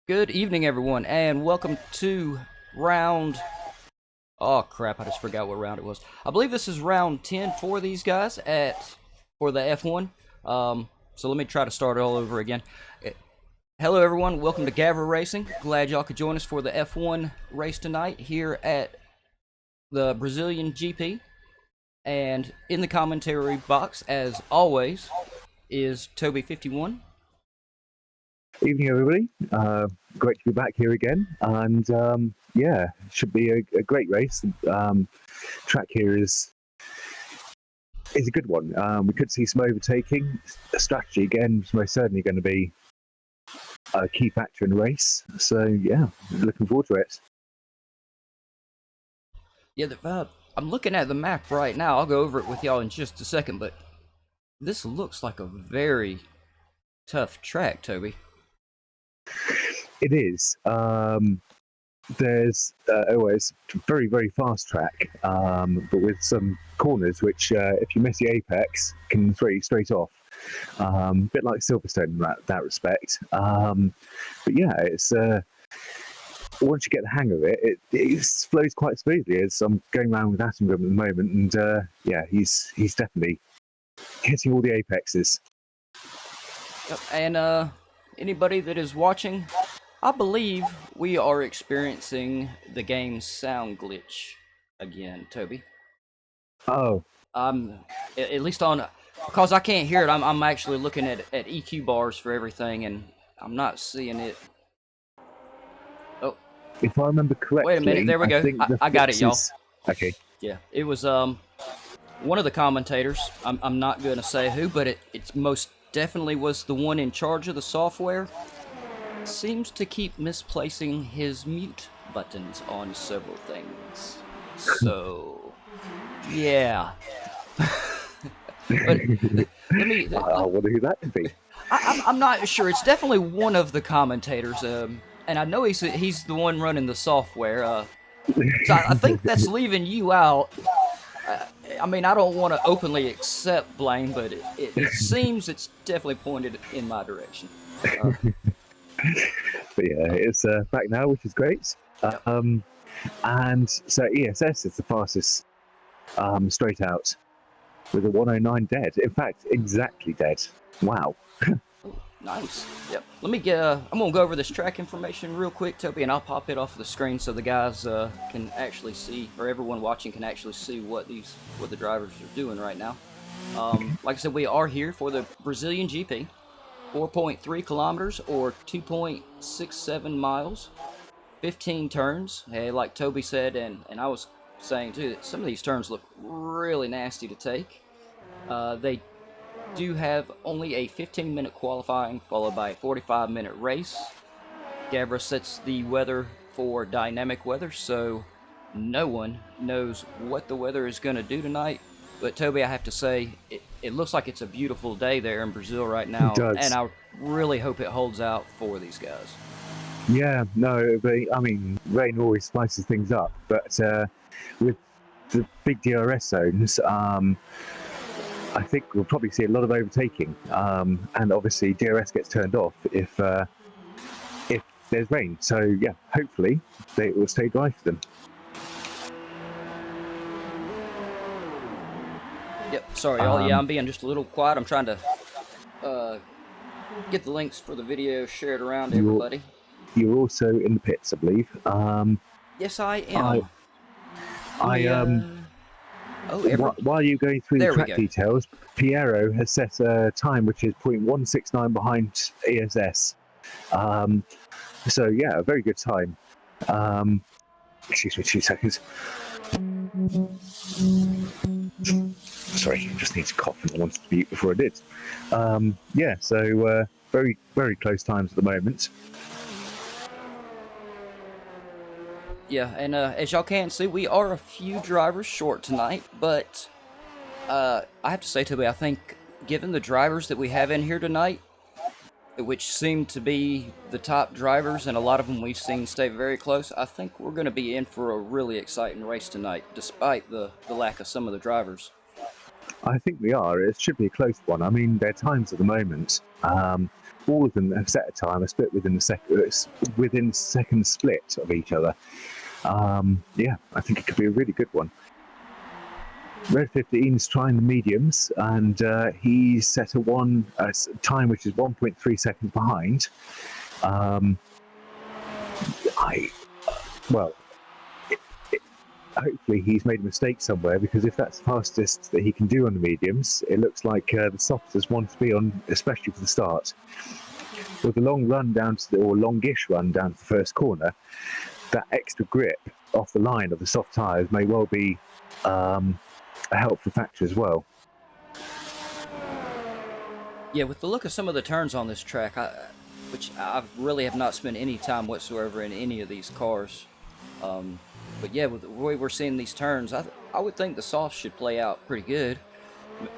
Good evening, everyone, and welcome to round... Oh, crap, I just forgot what round it was. I believe this is round 10 for these guys for the F1. So let me try to start all over again. Hello, everyone. Welcome to GAVRA Racing. Glad y'all could join us for the F1 race tonight here at the Brazilian GP. And in the commentary box, as always, is Toby51. Evening, everybody. Great to be back here again, and yeah, should be a great race. Track here is a good one. We could see some overtaking. Strategy again is most certainly going to be a key factor in the race. So yeah, looking forward to it. Yeah, I'm looking at the map right now. I'll go over it with y'all in just a second, but this looks like a very tough track, Toby. It is. There's always very, very fast track, but with some corners which, if you miss the apex, can throw you straight off. A bit like Silverstone in that respect. But yeah, it's once you get the hang of it, it flows quite smoothly. As I'm going around with Attenborough at the moment, and yeah, he's definitely hitting all the apexes. Yep, and anybody that is watching, I believe we are experiencing the game's sound glitch again, Toby. Oh. At least on, because I can't hear it, I'm actually looking at EQ bars for everything, and I'm not seeing it. Oh. If I remember correctly... Wait a minute, there we go. I got it, y'all. Okay. Yeah, it was one of the commentators, I'm not going to say who, but it's most definitely was the one in charge of the software. Seems to keep misplacing his mute buttons on several things. So, yeah. But let me. I wonder who that could be. I'm not sure. It's definitely one of the commentators, and I know he's the one running the software. So I think that's leaving you out. I mean, I don't want to openly accept blame, but it seems it's definitely pointed in my direction. But yeah, it's back now, which is great. And so ESS is the fastest straight out with a 109 dead. In fact, exactly dead. Wow. Nice. Yep. Let me get. I'm gonna go over this track information real quick, Toby, and I'll pop it off the screen so the guys can actually see, or everyone watching can actually see what the drivers are doing right now. Like I said, we are here for the Brazilian GP. 4.3 kilometers or 2.67 miles, 15 turns. Hey, like Toby said, and I was saying too, that some of these turns look really nasty to take. They do have only a 15-minute qualifying followed by a 45-minute race. GAVRA sets the weather for dynamic weather, so no one knows what the weather is going to do tonight. But Toby, I have to say, it looks like it's a beautiful day there in Brazil right now, and I really hope it holds out for these guys. I mean, rain always spices things up, but with the big DRS zones, I think we'll probably see a lot of overtaking, and obviously DRS gets turned off if there's rain. So yeah, hopefully it will stay dry for them. Yep, sorry y'all, yeah, I'm being just a little quiet. I'm trying to get the links for the video shared around to everybody. You're also in the pits, I believe. Yes, I am. While you're going through the track details, Piero has set a time which is 0.169 behind ESS. So yeah, a very good time. Excuse me 2 seconds. Sorry, I just need to cough and I wanted to mute before I did. Yeah, so very, very close times at the moment. Yeah, and as y'all can see, we are a few drivers short tonight, but I have to say, Toby, I think given the drivers that we have in here tonight, which seem to be the top drivers, and a lot of them we've seen stay very close, I think we're going to be in for a really exciting race tonight, despite the lack of some of the drivers. I think we are. It should be a close one. I mean, their times at the moment, all of them have set a time, are split within second split of each other. Yeah, I think it could be a really good one. Red 15 is trying the mediums, and he's set a time which is 1.3 seconds behind. Well, hopefully he's made a mistake somewhere, because if that's the fastest that he can do on the mediums, it looks like the softest one to be on, especially for the start. With the long run down to or longish run down to the first corner, that extra grip off the line of the soft tyres may well be a helpful factor as well. Yeah, with the look of some of the turns on this track, which I really have not spent any time whatsoever in any of these cars. But yeah, with the way we're seeing these turns, I would think the softs should play out pretty good.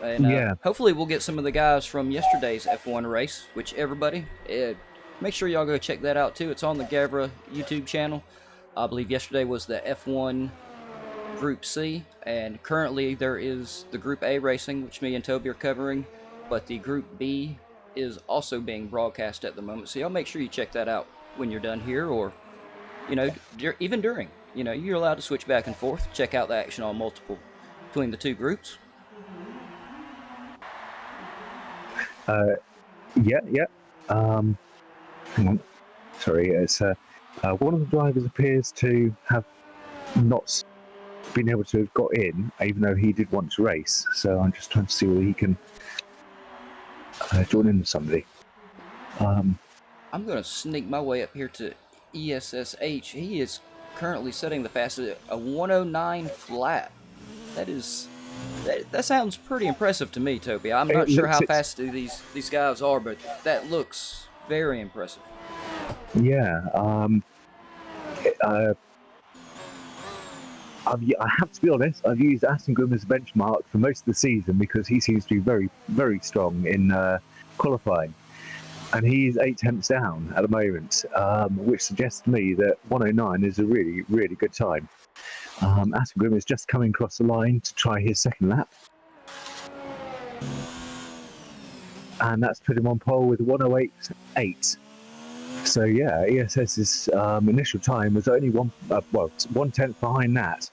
And Yeah. hopefully we'll get some of the guys from yesterday's F1 race, which everybody, make sure y'all go check that out too. It's on the GAVRA YouTube channel. I believe yesterday was the F1 Group C, and currently there is the Group A racing, which me and Toby are covering, but the Group B is also being broadcast at the moment. So y'all make sure you check that out when you're done here, or, you know, even during. You know, you're allowed to switch back and forth, check out the action on multiple between the two groups. Yeah. Hang on. Sorry, it's one of the drivers appears to have not been able to have got in, even though he did want to race. So I'm just trying to see whether he can join in with somebody. I'm going to sneak my way up here to ESSH. He is currently setting the fastest at a 109 flat. That sounds pretty impressive to me, Toby. I'm not sure how fast these guys are, but that looks very impressive. Yeah. I have to be honest, I've used Aston Grimm as a benchmark for most of the season, because he seems to be very, very strong in qualifying. And he's 8 tenths down at the moment, which suggests to me that 109 is a really, really good time. Aston Grimm is just coming across the line to try his second lap. And that's put him on pole with 108.8. So yeah, ESS's initial time was only 1 tenth behind that.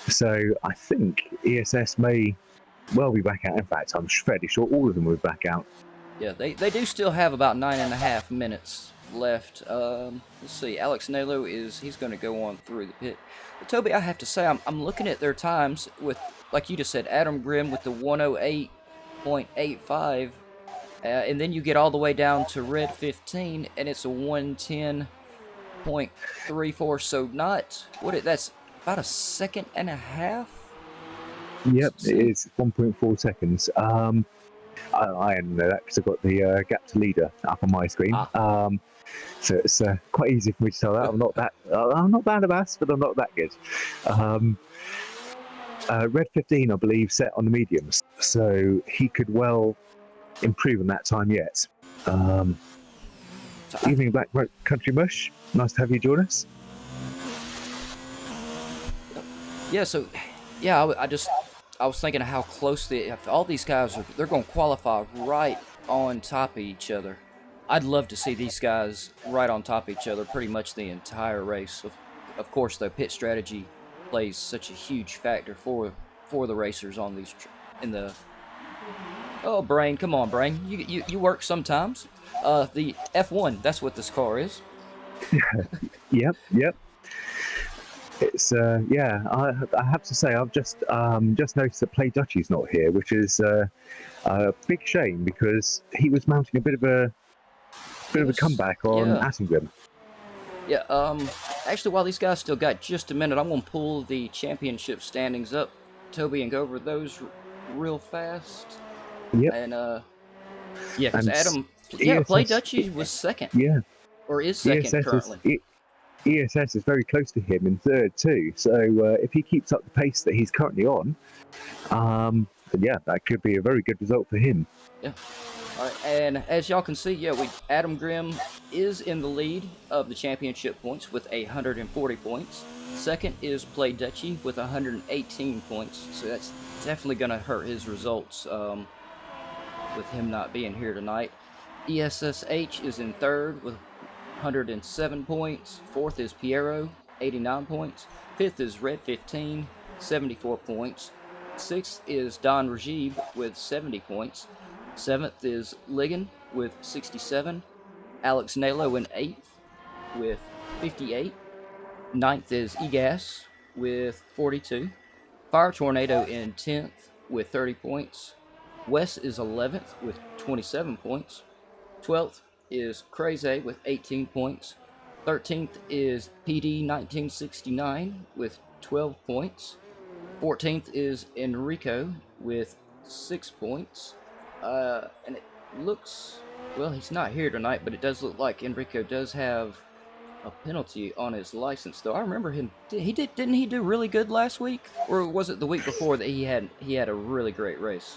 So I think ESS may well be back out. In fact, I'm fairly sure all of them will be back out. Yeah, they do still have about 9.5 minutes left. Let's see, Alex Nalo he's going to go on through the pit. But Toby, I have to say, I'm looking at their times with, like you just said, Adam Grimm with the 108.85. And then you get all the way down to Red 15, and it's a 110.34. So that's about a second and a half. Yep, it is 1.4 seconds. I only know that because I've got the gap to leader up on my screen. So it's quite easy for me to tell that. I'm not bad at maths, but I'm not that good. Red 15, I believe, set on the mediums, so he could well improve on that time yet. Evening Black Country Mush, nice to have you join us. Yeah, so yeah, I was thinking of how close all these guys are. They're going to qualify right on top of each other. I'd love to see these guys right on top of each other pretty much the entire race. Of course, though, pit strategy plays such a huge factor for the racers on these Oh, Brain, come on, Brain. You work sometimes. The F1, that's what this car is. Yep. It's yeah. I have to say, I've just noticed that Play Dutchie's not here, which is a big shame, because he was mounting a bit of a comeback on Aston Grimm. Yeah. Actually, while these guys still got just a minute, I'm gonna pull the championship standings up, Toby, and go over those real fast. Yep. And yeah, because Adam, Play Dutchie was second. Yeah. Or is second currently. ESS is very close to him in third too. So if he keeps up the pace that he's currently on, then yeah, that could be a very good result for him. Yeah. All right, and as y'all can see, Adam Grimm is in the lead of the championship points with 140 points. Second is Play Dutchy with 118 points, so that's definitely going to hurt his results with him not being here tonight. ESSH is in third with 107 points. Fourth is Piero, 89 points. Fifth is Red 15, 74 points. Sixth is Don Rajib with 70 points. Seventh is Ligon with 67. Alex Nalo in eighth with 58. Ninth is Egas with 42. Fire Tornado in 10th with 30 points. Wes is 11th with 27 points. 12th is Crazy with 18 points. 13th is PD 1969 with 12 points. 14th is Enrico with 6 points. And it looks, well, he's not here tonight, but it does look like Enrico does have a penalty on his license, though. I remember him. Didn't he do really good last week, or was it the week before that he had a really great race?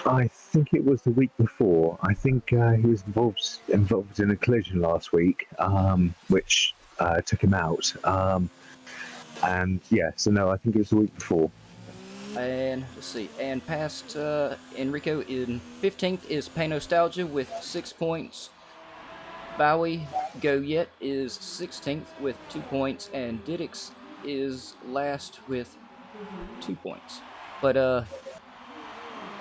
I think it was the week before. I think he was involved in a collision last week, which took him out. And yeah, so no, I think it was the week before. And let's see. And past Enrico in 15th is Pay Nostalgia with 6 points. Bowie Go Yet is 16th with 2 points, and Didix is last with 2 points. But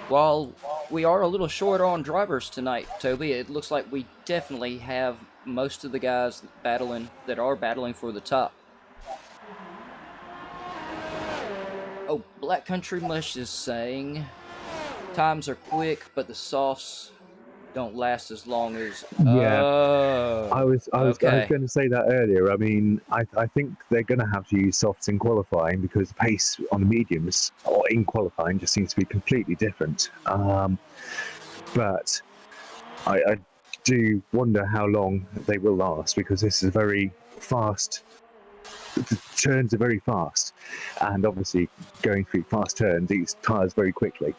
while we are a little short on drivers tonight, Toby, it looks like we definitely have most of the guys that are battling for the top. Oh, Black Country Mush is saying times are quick, but the softs don't last as long as. Yeah, I was okay. going to say that earlier. I mean, I think they're going to have to use softs in qualifying because the pace on the mediums or in qualifying just seems to be completely different. But I do wonder how long they will last because this is very fast. The turns are very fast, and obviously going through fast turns, these tires very quickly.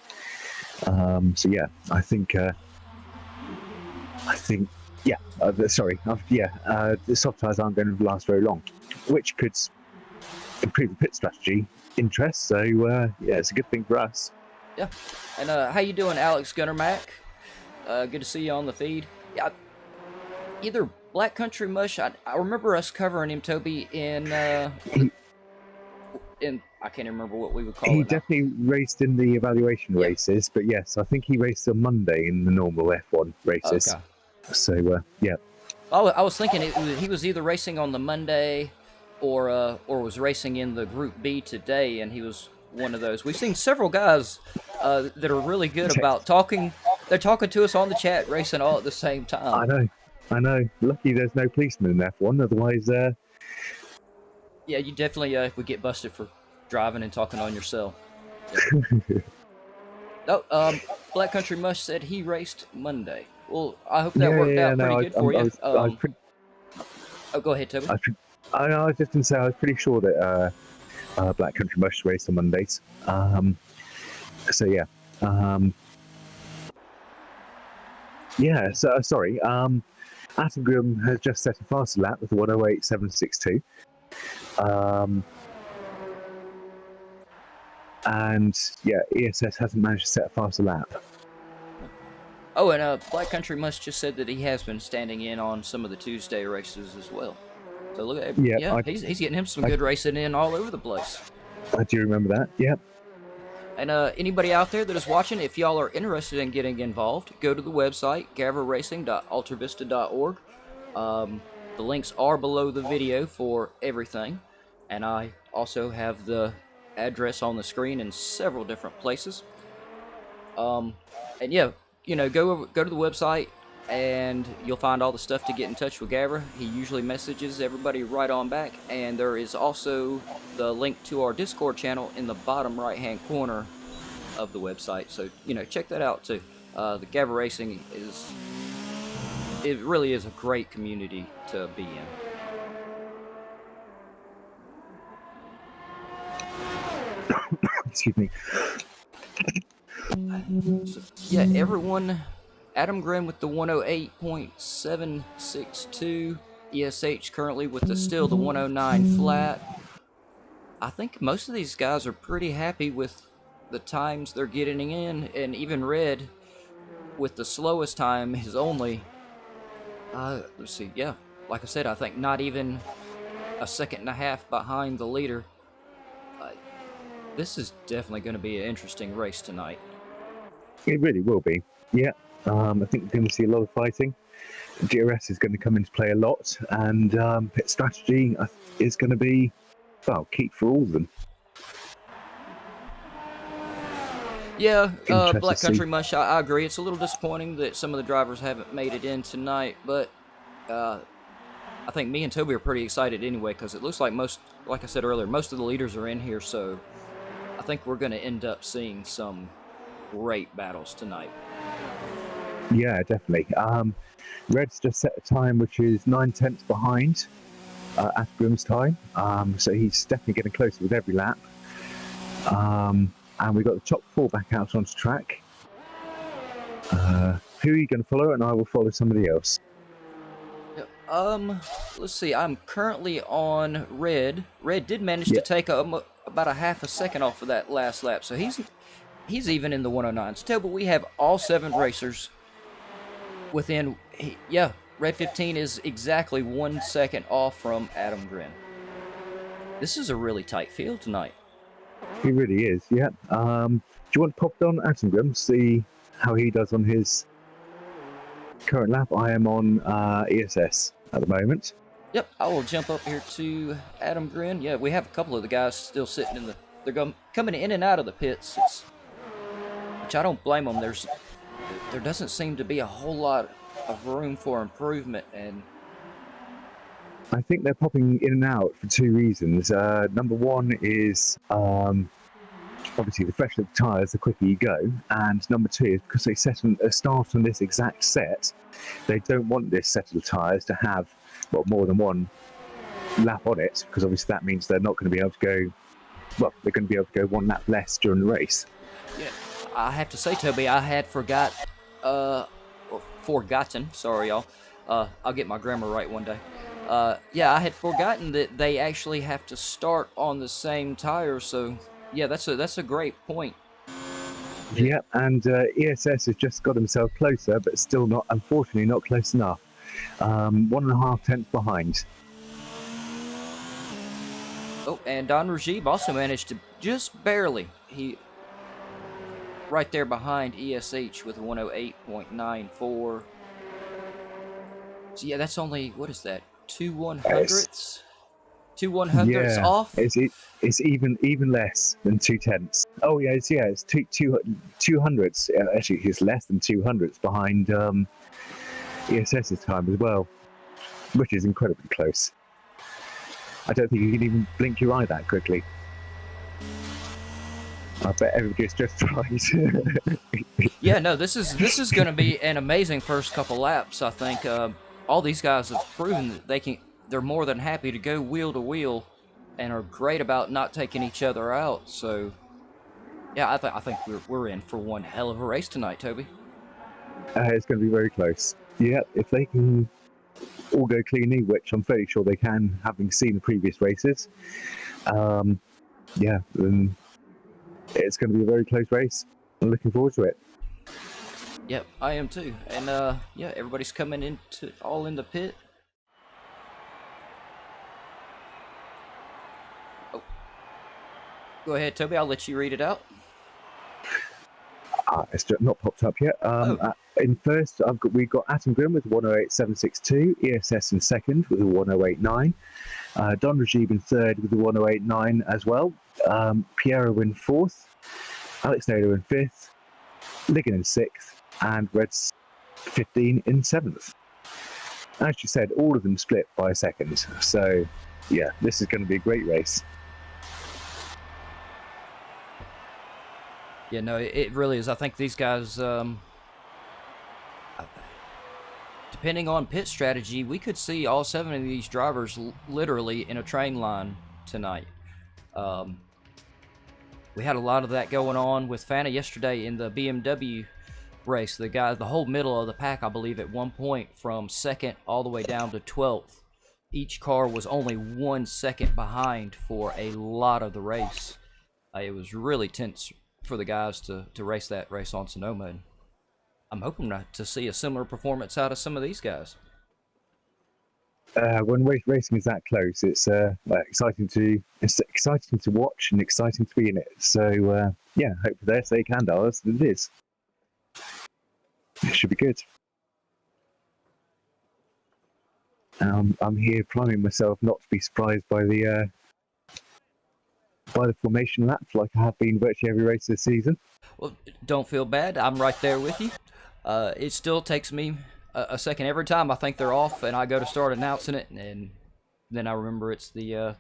So yeah, I think. The soft tires aren't going to last very long, which could improve the pit strategy interest. So yeah, it's a good thing for us. Yeah, and how you doing, Alex Gunnermack? Good to see you on the feed. Yeah, either Black Country Mush. I remember us covering him, Toby, in I can't remember what we would call it. He definitely raced in the evaluation races, but yes, I think he raced on Monday in the normal F1 races. Okay. So yeah. I was thinking he was either racing on the Monday or was racing in the Group B today, and he was one of those. We've seen several guys that are really good about talking. They're talking to us on the chat, racing all at the same time. I know. Lucky there's no policeman in F1, otherwise. Yeah, you definitely would get busted for driving and talking on your cell. Yep. Oh, Black Country Mush said he raced Monday. Well, I hope that worked out pretty good for you. Go ahead, Toby. I was just going to say I was pretty sure that Black Country Mush raced on Mondays. So yeah. Sorry. Atom Grim has just set a faster lap with 108.762. And yeah, ESS hasn't managed to set a faster lap. Oh, and Black Country Mush just said that he has been standing in on some of the Tuesday races as well. So look at he's getting him some good racing in all over the place. I do remember that, yeah. And anybody out there that is watching, if y'all are interested in getting involved, go to the website, gavraracing.altervista.org. The links are below the video for everything. And I also have the address on the screen in several different places. And yeah, go to the website and you'll find all the stuff to get in touch with Gavra. He usually messages everybody right on back, and there is also the link to our Discord channel in the bottom right hand corner of the website, so check that out too. The Gavra Racing really is a great community to be in. Excuse me. So, yeah, everyone. Adam Grimm with the 108.762. ESH currently with the 109 flat. I think most of these guys are pretty happy with the times they're getting in, and even Red, with the slowest time, is only, let's see, yeah, like I said, I think not even a second and a half behind the leader. This is definitely going to be an interesting race tonight. It really will be. Yeah. I think we're going to see a lot of fighting. DRS is going to come into play a lot, and pit strategy is going to be, well, key for all of them. Yeah, Black Country Mush, I agree. It's a little disappointing that some of the drivers haven't made it in tonight, but I think me and Toby are pretty excited anyway, because it looks like like I said earlier, most of the leaders are in here, so I think we're going to end up seeing some great battles tonight. Yeah, definitely. Red's just set a time which is 9/10 behind Asgrim's time, so he's definitely getting closer with every lap. And we've got the top 4 back out onto track. Who are you going to follow? And I will follow somebody else. Let's see. I'm currently on Red. Red did manage to take about a half a second off of that last lap, so he's even in the 109s. But we have all 7 racers within. Red 15 is exactly 1 second off from Adam Grin. This is a really tight field tonight. He really is, yeah. Do you want to pop on Attenborough, see how he does on his current lap? I am on ESS at the moment. Yep, I will jump up here to Adam Grin. Yeah, we have a couple of the guys still sitting in the... They're coming in and out of the pits, which I don't blame them. There doesn't seem to be a whole lot of room for improvement, and I think they're popping in and out for 2 reasons. Number one is obviously the fresher the tyres, the quicker you go. And number 2 is because they set a start on this exact set, they don't want this set of tyres to have more than 1 lap on it, because obviously that means they're not going to be able to go, they're going to be able to go 1 lap less during the race. Yeah, I have to say, Toby, I had forgotten, sorry y'all, I'll get my grammar right one day. I had forgotten that they actually have to start on the same tire, so yeah, that's a great point. Yeah, and ESS has just got himself closer, but still not, unfortunately, not close enough. 1.5 tenths behind. Oh, and Don Rajib also managed to just barely. Right there behind ESH with 108.94. So yeah, that's only, what is that? 2 100ths? 2 100ths off? It's even less than 2 tenths. Oh yeah, it's 2 hundredths. Actually, he's less than 2 hundredths behind ESS's time as well, which is incredibly close. I don't think you can even blink your eye that quickly. I bet everybody's just tried. Yeah, no, this is going to be an amazing first couple laps. I think all these guys have proven that they're more than happy to go wheel to wheel, and are great about not taking each other out. So, yeah, I think we're in for one hell of a race tonight, Toby. It's going to be very close. Yeah, if they can all go cleanly, which I'm fairly sure they can, having seen the previous races. Then it's going to be a very close race. I'm looking forward to it. Yep, I am too. And everybody's coming all in the pit. Oh, go ahead, Toby. I'll let you read it out. It's not popped up yet. In first, we've got Atom Grim with 108.762, ESS in second with a 108.9, Don Rajib in third with a 108.9 as well, Piero in fourth, Alex Naylor in fifth, Ligon in sixth, and Red's 15 in seventh. As you said, all of them split by a second. So, yeah, this is going to be a great race. Yeah, no, it really is. I think these guys, depending on pit strategy, we could see all 7 of these drivers literally in a train line tonight. We had a lot of that going on with Fana yesterday in the BMW race. The whole middle of the pack, I believe, at one point from second all the way down to 12th each car was only 1 second behind for a lot of the race. It was really tense for the guys to race that race on Sonoma. And I'm hoping to see a similar performance out of some of these guys. When racing is that close, it's exciting to watch and exciting to be in it. So yeah, hope for their sake and ours that it is. It should be good. I'm here priming myself not to be surprised by the formation lap, like I have been virtually every race this season. Well, don't feel bad. I'm right there with you. It still takes me a second every time I think they're off, and I go to start announcing it, and then I remember it's the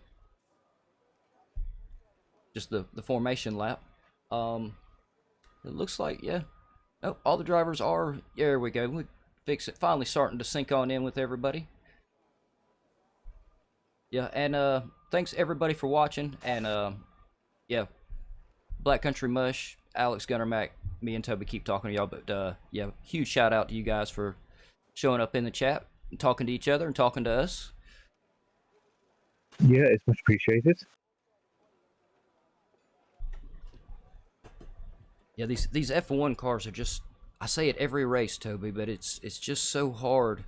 just the formation lap. It looks like, yeah. Oh, all the drivers are. There we go. We fix it. Finally starting to sync on in with everybody. Yeah, and thanks everybody for watching, and yeah, Black Country Mush, Alex, Gunner, Mac, me and Toby keep talking to y'all, but yeah, huge shout out to you guys for showing up in the chat and talking to each other and talking to us. Yeah, it's much appreciated. Yeah, these F1 cars are just, I say it every race, Toby, but it's just so hard.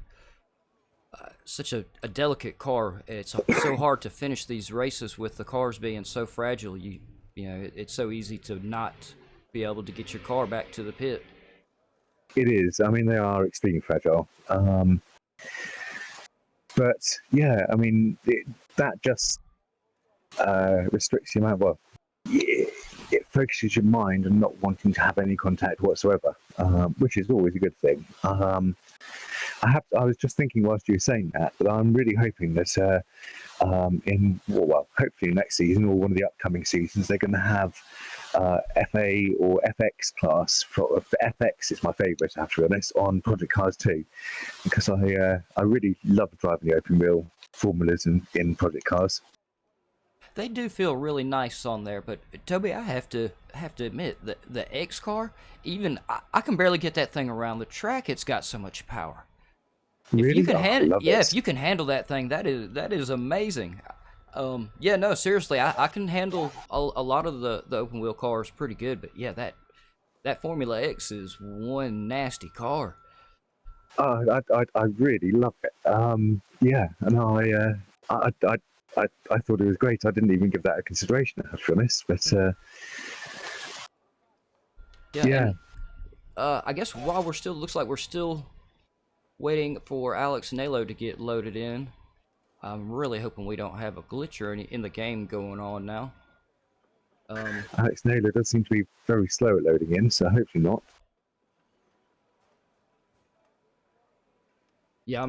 Such a delicate car. It's so hard to finish these races with the cars being so fragile. You know, it's so easy to not be able to get your car back to the pit. It is. I mean, they are extremely fragile. But yeah, I mean, that just restricts your mind. Well, it focuses your mind on not wanting to have any contact whatsoever, which is always a good thing. I was just thinking whilst you were saying that, but I'm really hoping that hopefully next season or one of the upcoming seasons, they're going to have FA or FX class. For FX is my favourite, I have to be honest, on Project Cars 2, because I really love driving the open wheel formulas in Project Cars. They do feel really nice on there, but Toby, I have to admit that the X car, even I can barely get that thing around the track. It's got so much power. Really? If you can handle, yeah, it. if you can handle that thing, that is amazing. Yeah, no, seriously, I can handle a lot of the open wheel cars pretty good, but yeah, that Formula X is one nasty car. I really love it. Yeah, and I thought it was great. I didn't even give that a consideration, to be honest. But yeah. And, I guess while looks like we're still waiting for Alex and Nalo to get loaded in. I'm really hoping we don't have a glitch or any in the game going on now. Alex Naylor does seem to be very slow at loading in, so hopefully not. Yeah,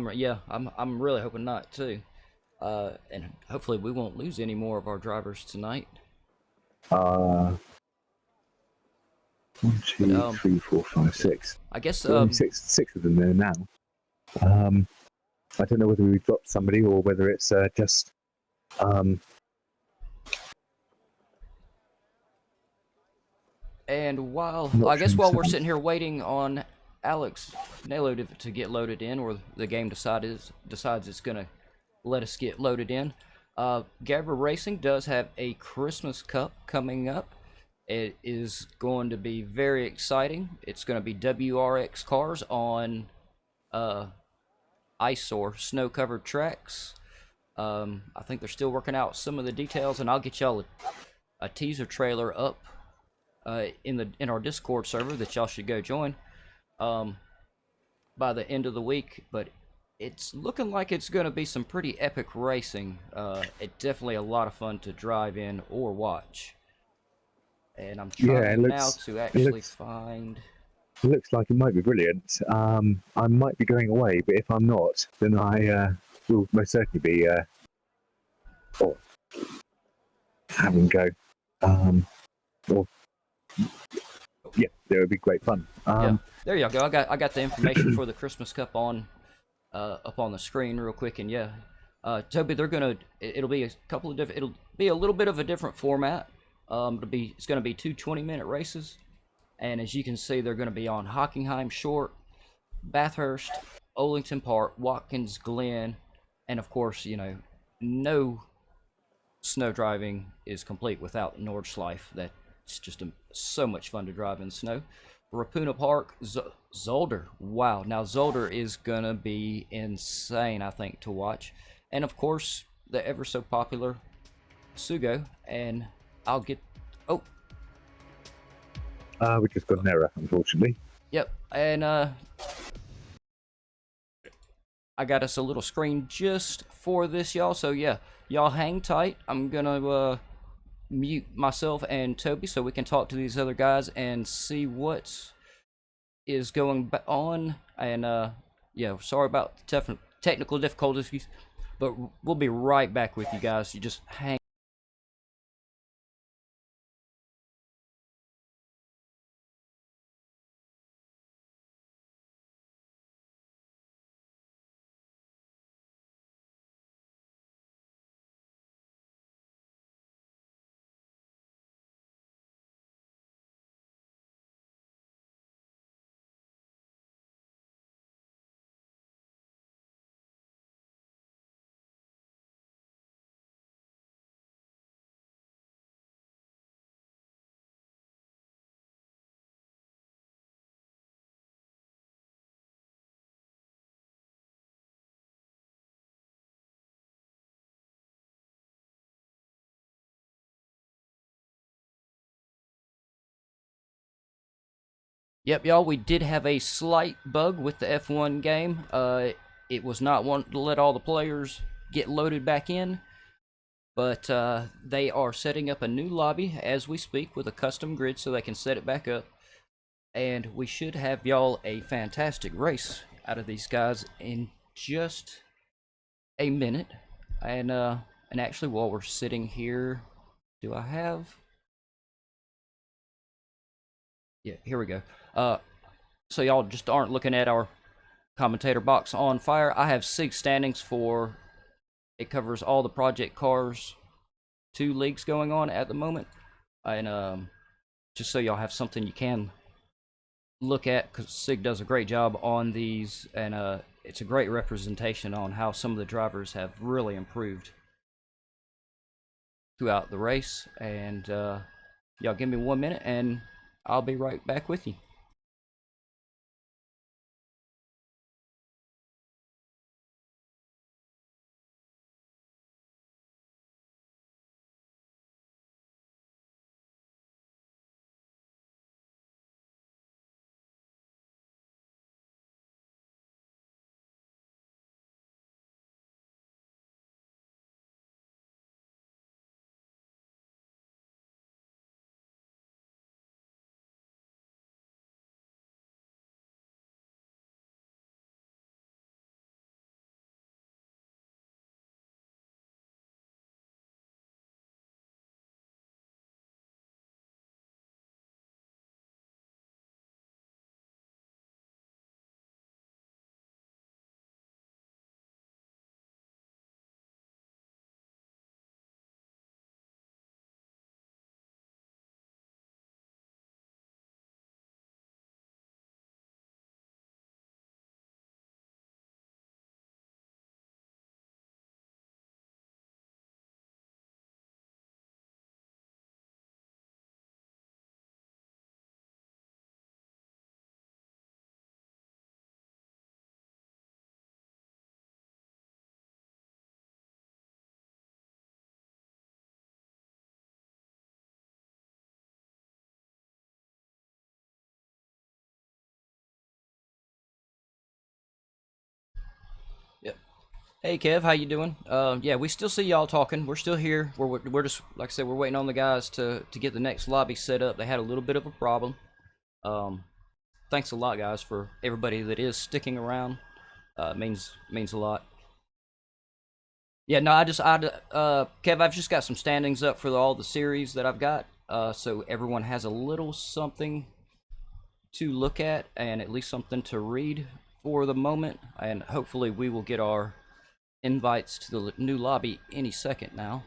I'm really hoping not too. And hopefully we won't lose any more of our drivers tonight. 1, 2, 3, 4, 5, 6. I guess six of them there now. I don't know whether we've dropped somebody or whether it's just. And while we're sitting here waiting on Alex Nalo to get loaded in, or the game decides it's gonna let us get loaded in, GAVRA Racing does have a Christmas Cup coming up. It is going to be very exciting. It's going to be WRX cars on ice or snow-covered tracks. I think they're still working out some of the details, and I'll get y'all a teaser trailer up in our Discord server that y'all should go join by the end of the week. But it's looking like it's going to be some pretty epic racing. It's definitely a lot of fun to drive in or watch. And I'm trying now to actually find. It looks like it might be brilliant. I might be going away, but if I'm not, then I will most certainly be having a go. Yeah, it would be great fun. Yeah, there you go. I got the information for the Christmas Cup on up on the screen real quick, and yeah, Toby, it'll be a couple of different. It'll be a little bit of a different format. It's going to be 2 20-minute races, and as you can see, they're going to be on Hockenheim Short, Bathurst, Olington Park, Watkins Glen, And of course, no snow driving is complete without Nordschleife. That's just so much fun to drive in snow. Rapuna Park, Zolder. Wow, now Zolder is gonna be insane, I think, to watch. And of course, the ever so popular Sugo. And I'll get. Oh, We just got an error, unfortunately. yep. And I got us a little screen just for this, y'all. So yeah, y'all hang tight. I'm gonna mute myself and Toby so we can talk to these other guys and see what is going on. And yeah, sorry about the technical difficulties, but we'll be right back with you guys. You just hang. Yep, y'all, we did have a slight bug with the F1 game. It was not wanting to let all the players get loaded back in, but they are setting up a new lobby as we speak with a custom grid so they can set it back up. And we should have y'all a fantastic race out of these guys in just a minute. And actually, while we're sitting here, do I have? Yeah, here we go. So y'all just aren't looking at our commentator box on fire. I have 6 standings for. It covers all the Project Cars 2 leagues going on at the moment, and just so y'all have something you can look at, because Sig does a great job on these, and it's a great representation on how some of the drivers have really improved throughout the race. And y'all give me 1 minute and I'll be right back with you. Yep. Hey Kev, how you doing? Yeah, we still see y'all talking. We're still here. We're just, like I said, we're waiting on the guys to get the next lobby set up. They had a little bit of a problem. Thanks a lot, guys, for everybody that is sticking around. Means a lot. Yeah, no, Kev, I've just got some standings up for all the series that I've got. So everyone has a little something to look at least something to read for the moment. And hopefully we will get our invites to the new lobby any second now.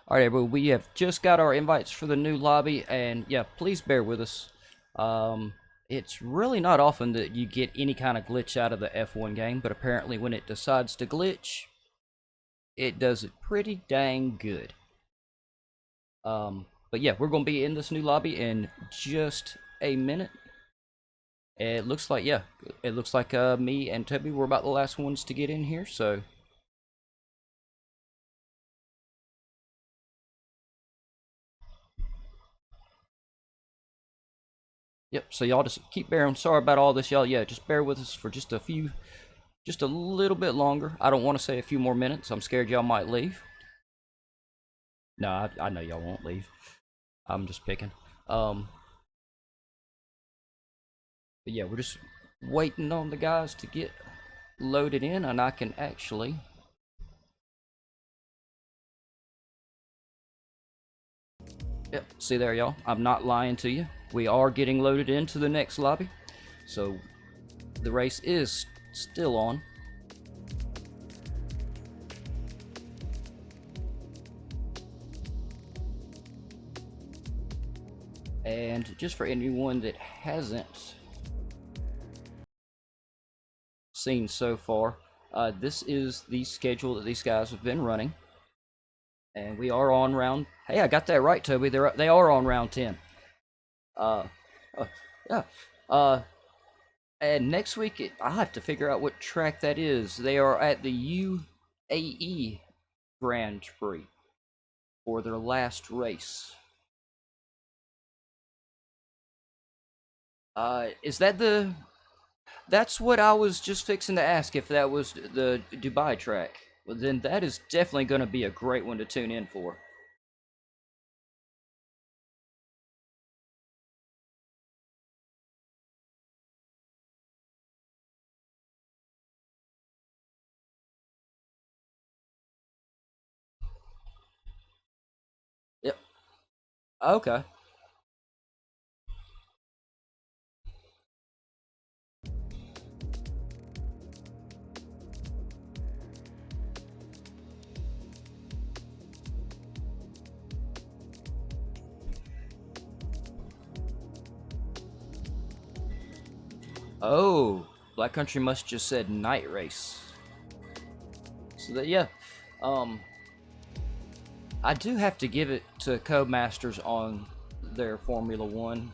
Alright, everyone, we have just got our invites for the new lobby, and yeah, please bear with us. It's really not often that you get any kind of glitch out of the F1 game, but apparently when it decides to glitch, it does it pretty dang good. But yeah, we're going to be in this new lobby in just a minute. It looks like, yeah, it looks like me and Toby were about the last ones to get in here, so... Yep, so y'all just keep bearing. Sorry about all this, y'all. Yeah, just bear with us for just a little bit longer. I don't want to say a few more minutes. I'm scared y'all might leave. No, I know y'all won't leave. I'm just picking. But yeah, we're just waiting on the guys to get loaded in, and I can actually... Yep, see there, y'all. I'm not lying to you. We are getting loaded into the next lobby. So, the race is still on. And just for anyone that hasn't seen so far, this is the schedule that these guys have been running. And we are on round... Hey, I got that right, Toby. They are on round 10. Yeah. And next week, I'll have to figure out what track that is. They are at the UAE Grand Prix for their last race. Is that the... That's what I was just fixing to ask, if that was the Dubai track. Well, then that is definitely going to be a great one to tune in for. Yep. Okay. Oh, Black Country must just said night race. So that, yeah, I do have to give it to Codemasters on their Formula One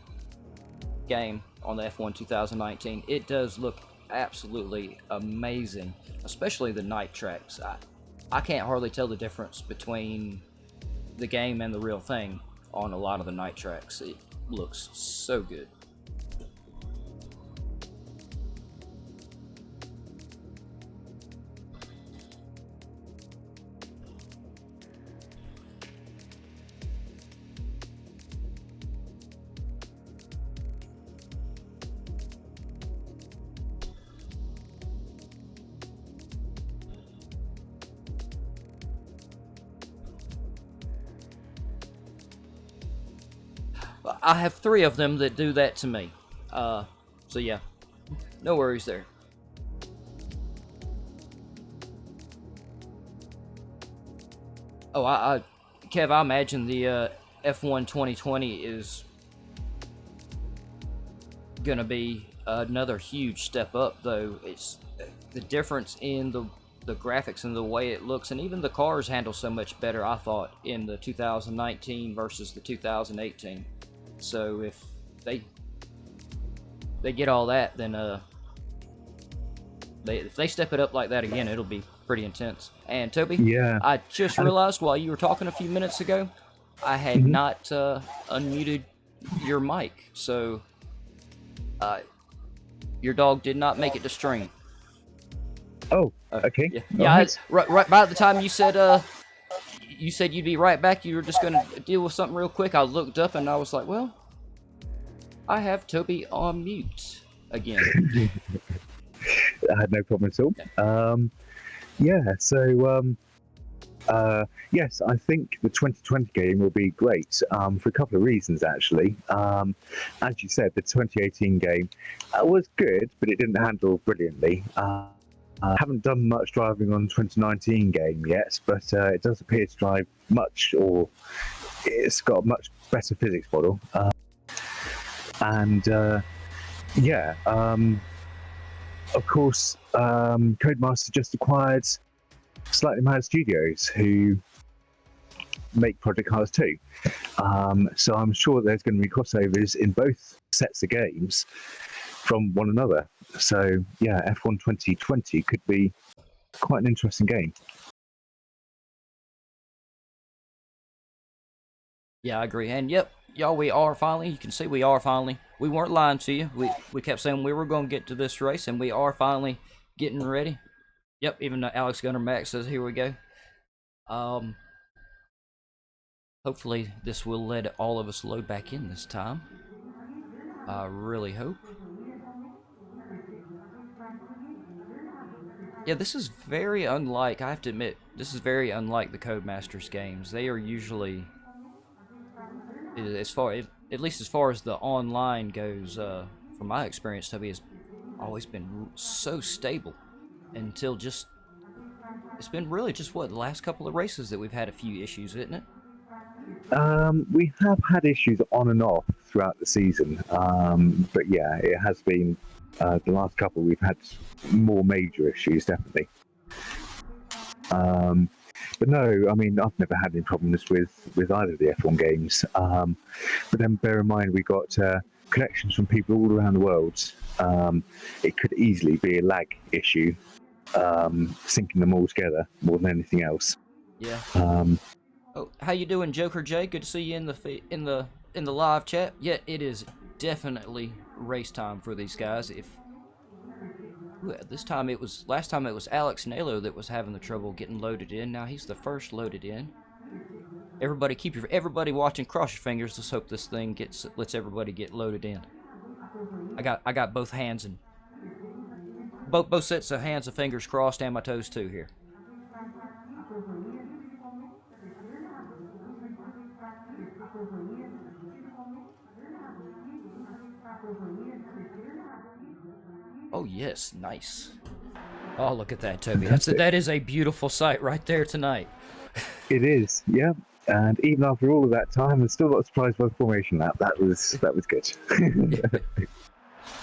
game on the F1 2019. It does look absolutely amazing, especially the night tracks. I can't hardly tell the difference between the game and the real thing on a lot of the night tracks. It looks so good. I have 3 of them that do that to me. So yeah, no worries there. Oh, Kev, I imagine the F1 2020 is gonna be another huge step up, though. It's the difference in the graphics and the way it looks, and even the cars handle so much better, I thought, in the 2019 versus the 2018. So if they get all that, then if they step it up like that again, it'll be pretty intense. And Toby, Yeah. I just realized while you were talking a few minutes ago, I had not unmuted your mic, so your dog did not make it to stream. Oh, okay. Yeah. Right by the time you said you'd be right back, you were just gonna deal with something real quick. I looked up and I was like, well, I have Toby on mute again. I had no problem at all. Yes, I think the 2020 game will be great for a couple of reasons, actually. As you said, the 2018 game was good, but it didn't handle brilliantly. Haven't done much driving on 2019 game yet, but it does appear to drive much, or it's got a much better physics model. Of course, Codemaster just acquired Slightly Mad Studios, who make Project Cars 2. So I'm sure there's going to be crossovers in both sets of games from one another. So yeah, F1 2020 could be quite an interesting game. Yeah, I agree. And yep, y'all, we are finally, you can see we are finally, we weren't lying to you. We kept saying we were going to get to this race, and we are finally getting ready. Yep, even Alex Gunner Max says, here we go. Hopefully this will let all of us load back in this time. I really hope. Yeah, this is very unlike, I have to admit, this is very unlike the Codemasters games. They are usually, at least as far as the online goes, from my experience, Toby has always been so stable until just, it's been really just what, the last couple of races that we've had a few issues, isn't it? We have had issues on and off throughout the season, but yeah, it has been the last couple we've had more major issues, definitely. But no, I mean, I've never had any problems with either of the F1 games. But then bear in mind, we got connections from people all around the world. It could easily be a lag issue, syncing them all together more than anything else. Yeah. Oh, how you doing, Joker J? Good to see you in the live chat. Yeah, it is definitely race time for these guys. Last time it was Alex Nalo that was having the trouble getting loaded in. Now he's the first loaded in. Everybody watching, cross your fingers. Let's hope this thing lets everybody get loaded in. I got both hands and both sets of hands and fingers crossed, and my toes too here. Oh yes, nice. Oh, look at that, Toby. That is a beautiful sight right there tonight. It is, yeah. And even after all of that time, I'm still not surprised by the formation lap. That was good.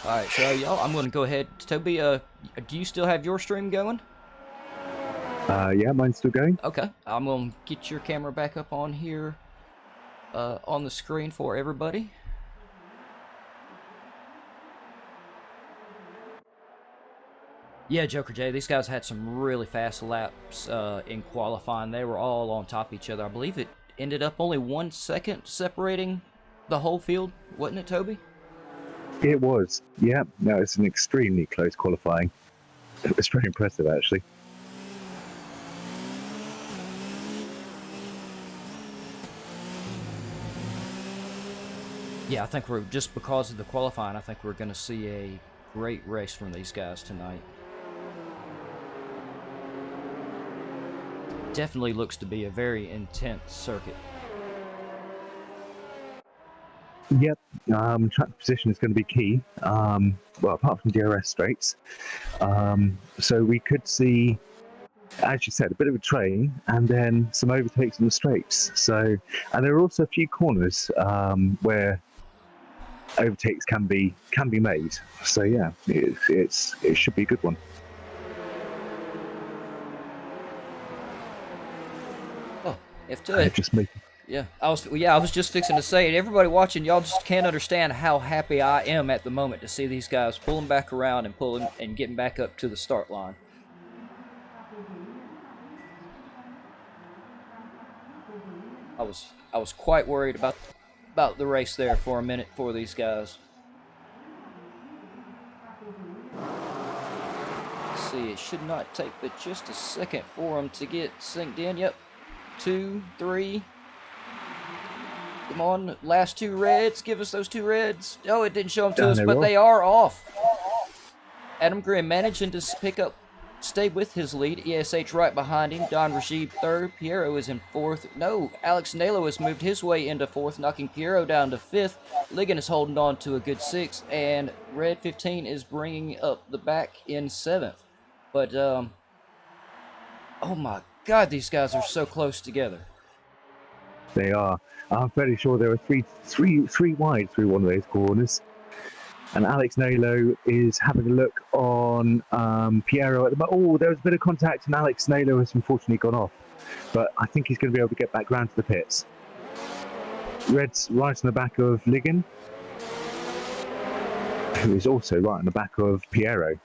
All right, so y'all, I'm going to go ahead. Toby, do you still have your stream going? Yeah, mine's still going. Okay, I'm going to get your camera back up on here, on the screen for everybody. Yeah, Joker J, these guys had some really fast laps in qualifying. They were all on top of each other. I believe it ended up only 1 second separating the whole field, wasn't it, Toby? It was, yeah. No, it's an extremely close qualifying. It was very impressive, actually. Yeah, I think we're, just because of the qualifying, I think we're going to see a great race from these guys tonight. Definitely looks to be a very intense circuit. Yep, track position is going to be key. Well, apart from DRS straights, so we could see, as you said, a bit of a train and then some overtakes on the straights. So, and there are also a few corners where overtakes can be made. So yeah, it should be a good one. Oh, F2. Just making. Yeah, I was just fixing to say it. Everybody watching, y'all just can't understand how happy I am at the moment to see these guys pulling back around and getting back up to the start line. I was quite worried about the race there for a minute for these guys. Let's see, it should not take but just a second for them to get synced in. Yep, 2, 3. Come on, last 2 reds. Give us those 2 reds. Oh, it didn't show them to us, but they are off. Adam Grimm managing to stay with his lead. ESH right behind him. Don Rashid 3rd. Piero is in 4th. No, Alex Nalo has moved his way into 4th, knocking Piero down to 5th. Ligon is holding on to a good 6th, and Red 15 is bringing up the back in 7th. But oh my God, these guys are so close together. They are. I'm fairly sure there are three wide through one of those corners. And Alex Nalo is having a look on Piero at the moment. Oh, there was a bit of contact, and Alex Nalo has unfortunately gone off. But I think he's going to be able to get back round to the pits. Red's right on the back of Ligon, who is also right on the back of Piero.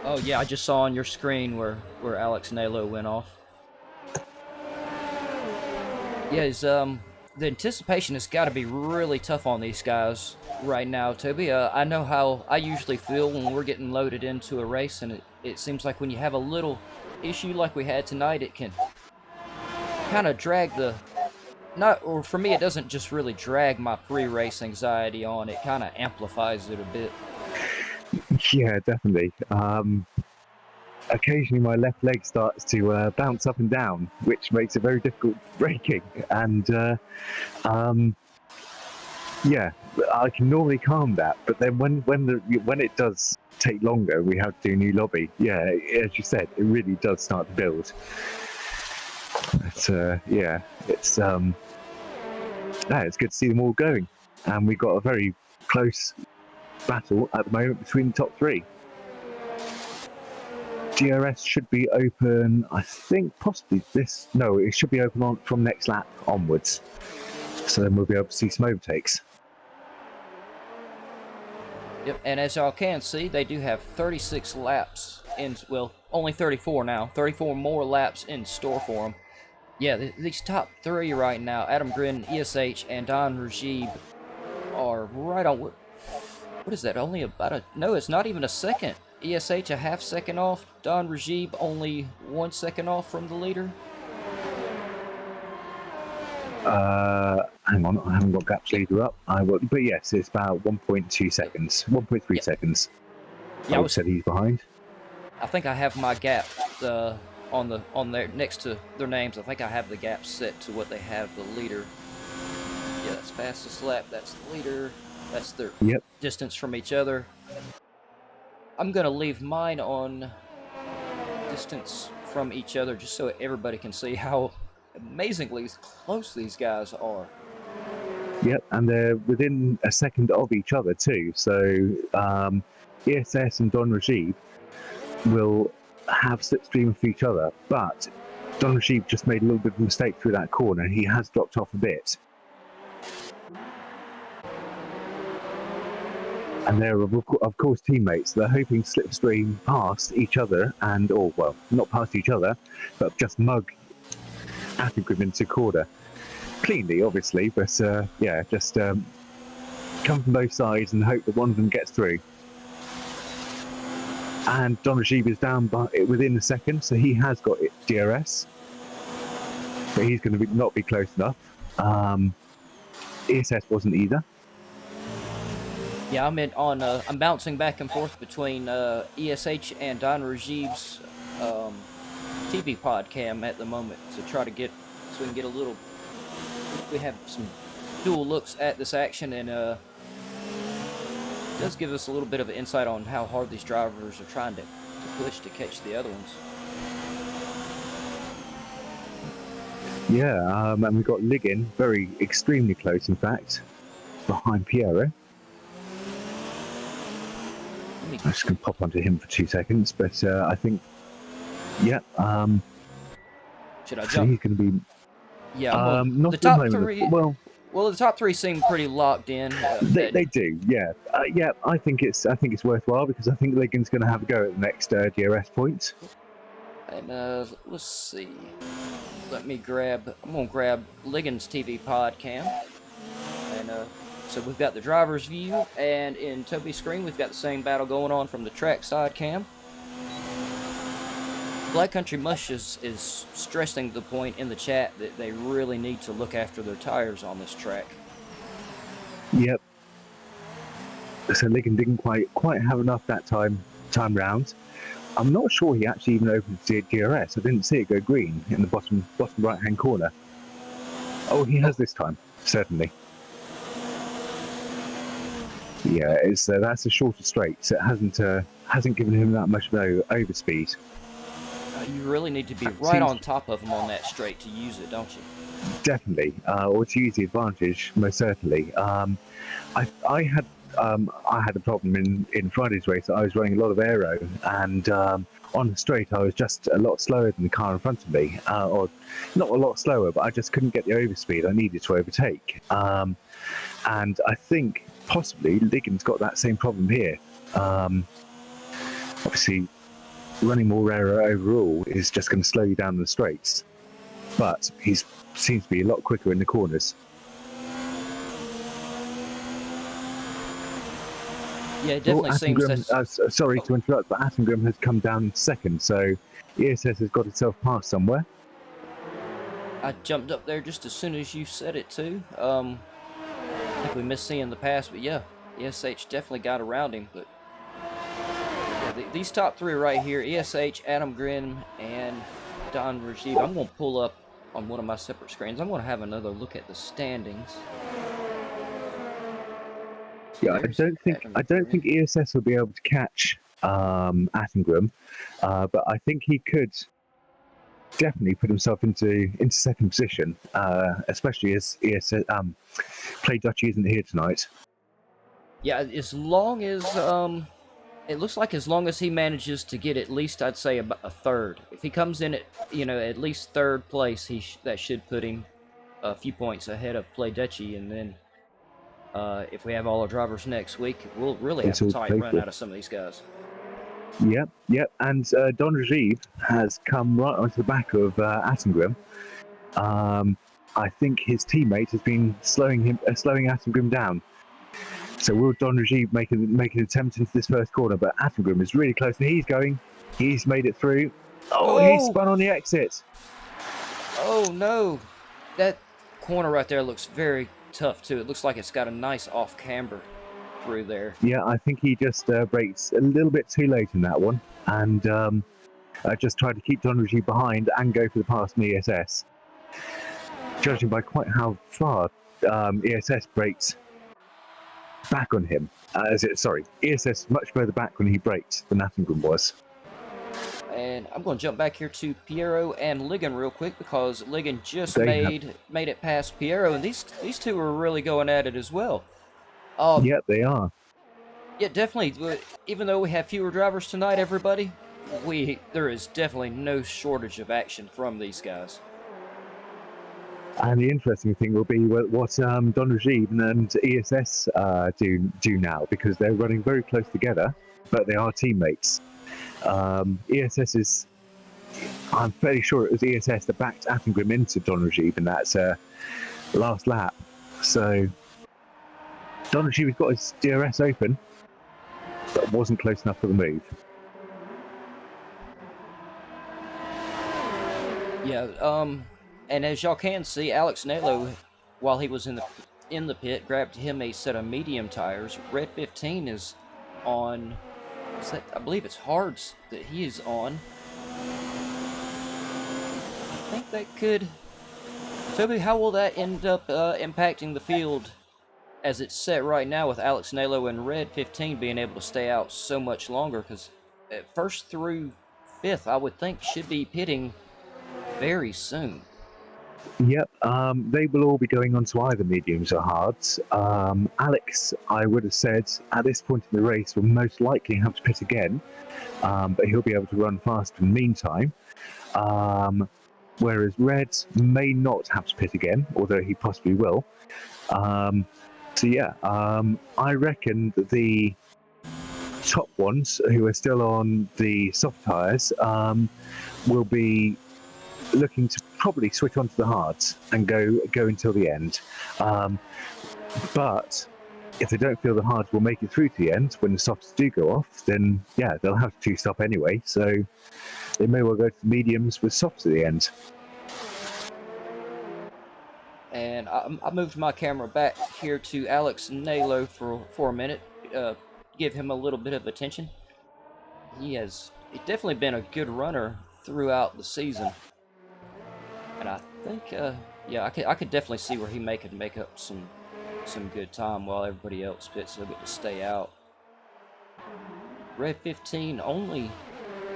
Oh yeah, I just saw on your screen where Alex Nalo went off. Yeah, the anticipation has got to be really tough on these guys right now, Toby. I know how I usually feel when we're getting loaded into a race, and it seems like when you have a little issue like we had tonight, it can kind of drag the... or for me, it doesn't just really drag my pre-race anxiety on, it kind of amplifies it a bit. Yeah, definitely. Occasionally my left leg starts to bounce up and down, which makes it very difficult braking. And yeah, I can normally calm that, but then when it does take longer, we have to do a new lobby. Yeah, as you said, it really does start to build. But yeah, it's good to see them all going, and we've got a very close battle at the moment between the top three. DRS should be open, I think, possibly this. No, it should be open from next lap onwards. So then we'll be able to see some overtakes. Yep, and as y'all can see, they do have 36 laps in, well, only 34 now. 34 more laps in store for them. Yeah, these top three right now, Adam Grin, ESH, and Don Rajib, are right on. What is that? Only about a... No, it's not even a second. ESH a half second off. Don Rajib only 1 second off from the leader. Hang on, I haven't got Gap's leader up. But yes, it's about 1.2 seconds, 1.3 seconds. Yeah, I would say he's behind. I think I have my gap on there next to their names. I think I have the gap set to what they have the leader. Yeah, that's fastest lap. That's the leader. That's their distance from each other. I'm gonna leave mine on distance from each other just so everybody can see how amazingly close these guys are. Yep, and they're within a second of each other too. So ESS and Don Rajib will have slipstream with each other, but Don Rajib just made a little bit of a mistake through that corner. He has dropped off a bit. And they're, of course, teammates. They're hoping to slipstream past each other or, well, not past each other, but just mug Attigrim into corner. Cleanly, obviously, but yeah, just come from both sides and hope that one of them gets through. And Don Rajib is down within a second, so he has got DRS. But he's going to not be close enough. ESS wasn't either. Yeah, I'm bouncing back and forth between ESH and Don Rajib's TV pod cam at the moment to try to get, so we can get a little, we have some dual looks at this action, and it does give us a little bit of insight on how hard these drivers are trying to push to catch the other ones. Yeah, and we've got Ligon extremely close, in fact, behind Piero. I'm just going to pop onto him for 2 seconds, but I think, yeah. Should I jump? So he's going to be. Yeah, not the top the three. Well, the top three seem pretty locked in. They do, yeah. Yeah, I think it's worthwhile because I think Ligon's going to have a go at the next DRS point. And let's see. I'm gonna grab Ligon's TV pod cam, and so we've got the driver's view, and in Toby's screen we've got the same battle going on from the track side cam. Black Country Mush is stressing the point in the chat that they really need to look after their tires on this track. Yep. So Ligon didn't quite have enough that time round. I'm not sure he actually even opened the DRS. I didn't see it go green in the bottom right-hand corner. Oh, he has this time, certainly. Yeah, it's that's a shorter straight, so it hasn't given him that much of an overspeed. You really need to be right on top of him on that straight to use it, don't you? Definitely, or to use the advantage, most certainly. I had a problem in Friday's race. I was running a lot of aero, and on the straight, I was just a lot slower than the car in front of me, or not a lot slower, but I just couldn't get the overspeed I needed to overtake. And I think possibly Ligon's got that same problem here. Obviously, running more aero overall is just going to slow you down in the straights, but he seems to be a lot quicker in the corners. Yeah, it definitely seems that. Sorry to interrupt, but Attengrim has come down second, so ESS has got itself past somewhere. I jumped up there just as soon as you said it too. I think we missed seeing the pass, but yeah, ESH definitely got around him. But yeah, these top three right here, ESH, Adam Grimm, and Don Rajiv. I'm going to pull up on one of my separate screens. I'm going to have another look at the standings. Yeah, I don't think ESS will be able to catch Attengrim, but I think he could definitely put himself into second position, especially as ESS Play Dutchy isn't here tonight. Yeah, as long as it looks like as long as he manages to get at least, I'd say, about a third. If he comes in at at least third place, that should put him a few points ahead of Play Dutchy, and then if we have all our drivers next week, we'll really have a tight run out of some of these guys. Yep. And Don Rajiv has come right onto the back of Attengrim. I think his teammate has been slowing Attengrim down. So will Don Rajiv make an attempt into this first corner? But Attengrim is really close, and he's made it through. Oh, he spun on the exit. Oh no, that corner right there looks very tough too. It looks like it's got a nice off camber through there. Yeah, I think he just brakes a little bit too late in that one, and just tried to keep Don Rajiv behind and go for the pass from ESS. Judging by quite how far ESS braked back on him. ESS much further back when he braked than Attengrim was. And I'm going to jump back here to Piero and Ligon real quick, because Ligon just made it past Piero, and these two are really going at it as well. Yep, they are. Yeah, definitely. Even though we have fewer drivers tonight, everybody, there is definitely no shortage of action from these guys. And the interesting thing will be what Don Rajiv and ESS do now, because they're running very close together, but they are teammates. ESS is, I'm fairly sure it was ESS that backed Attengrim into Don Rajiv in that last lap. So Don Rajiv has got his DRS open, but wasn't close enough for the move. Yeah, and as y'all can see, Alex Nalo, while he was in the pit, grabbed him a set of medium tires. Red 15 is on. I believe it's hards that he is on. I think that could. Toby, how will that end up impacting the field as it's set right now, with Alex Nalo and Red 15 being able to stay out so much longer? Because first through fifth, I would think, should be pitting very soon. Yep, they will all be going on to either mediums or hards. Alex, I would have said, at this point in the race, will most likely have to pit again, but he'll be able to run fast in the meantime. Whereas Red may not have to pit again, although he possibly will. I reckon that the top ones, who are still on the soft tyres, will be looking to probably switch onto the hards and go until the end. But if they don't feel the hards will make it through to the end when the softs do go off, then yeah, they'll have to stop anyway. So they may well go to the mediums with softs at the end. And I moved my camera back here to Alex Nalo for a minute, give him a little bit of attention. He's definitely been a good runner throughout the season. And I think, I could definitely see where he could make up some some good time while everybody else pits. They'll get to stay out. Red 15 only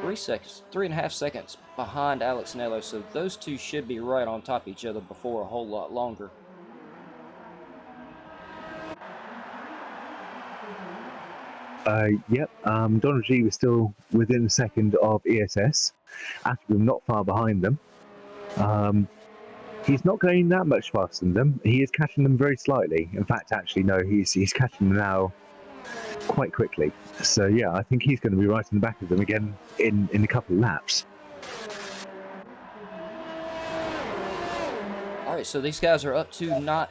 3.5 seconds behind Alex Nello, so those two should be right on top of each other before a whole lot longer. Yep, Don G was still within a second of ESS. Attenborough not far behind them. He's not going that much faster than them. He is catching them very slightly. In fact, actually, no, he's catching them now quite quickly. So yeah, I think he's going to be right in the back of them again in a couple of laps. All right, so these guys are up to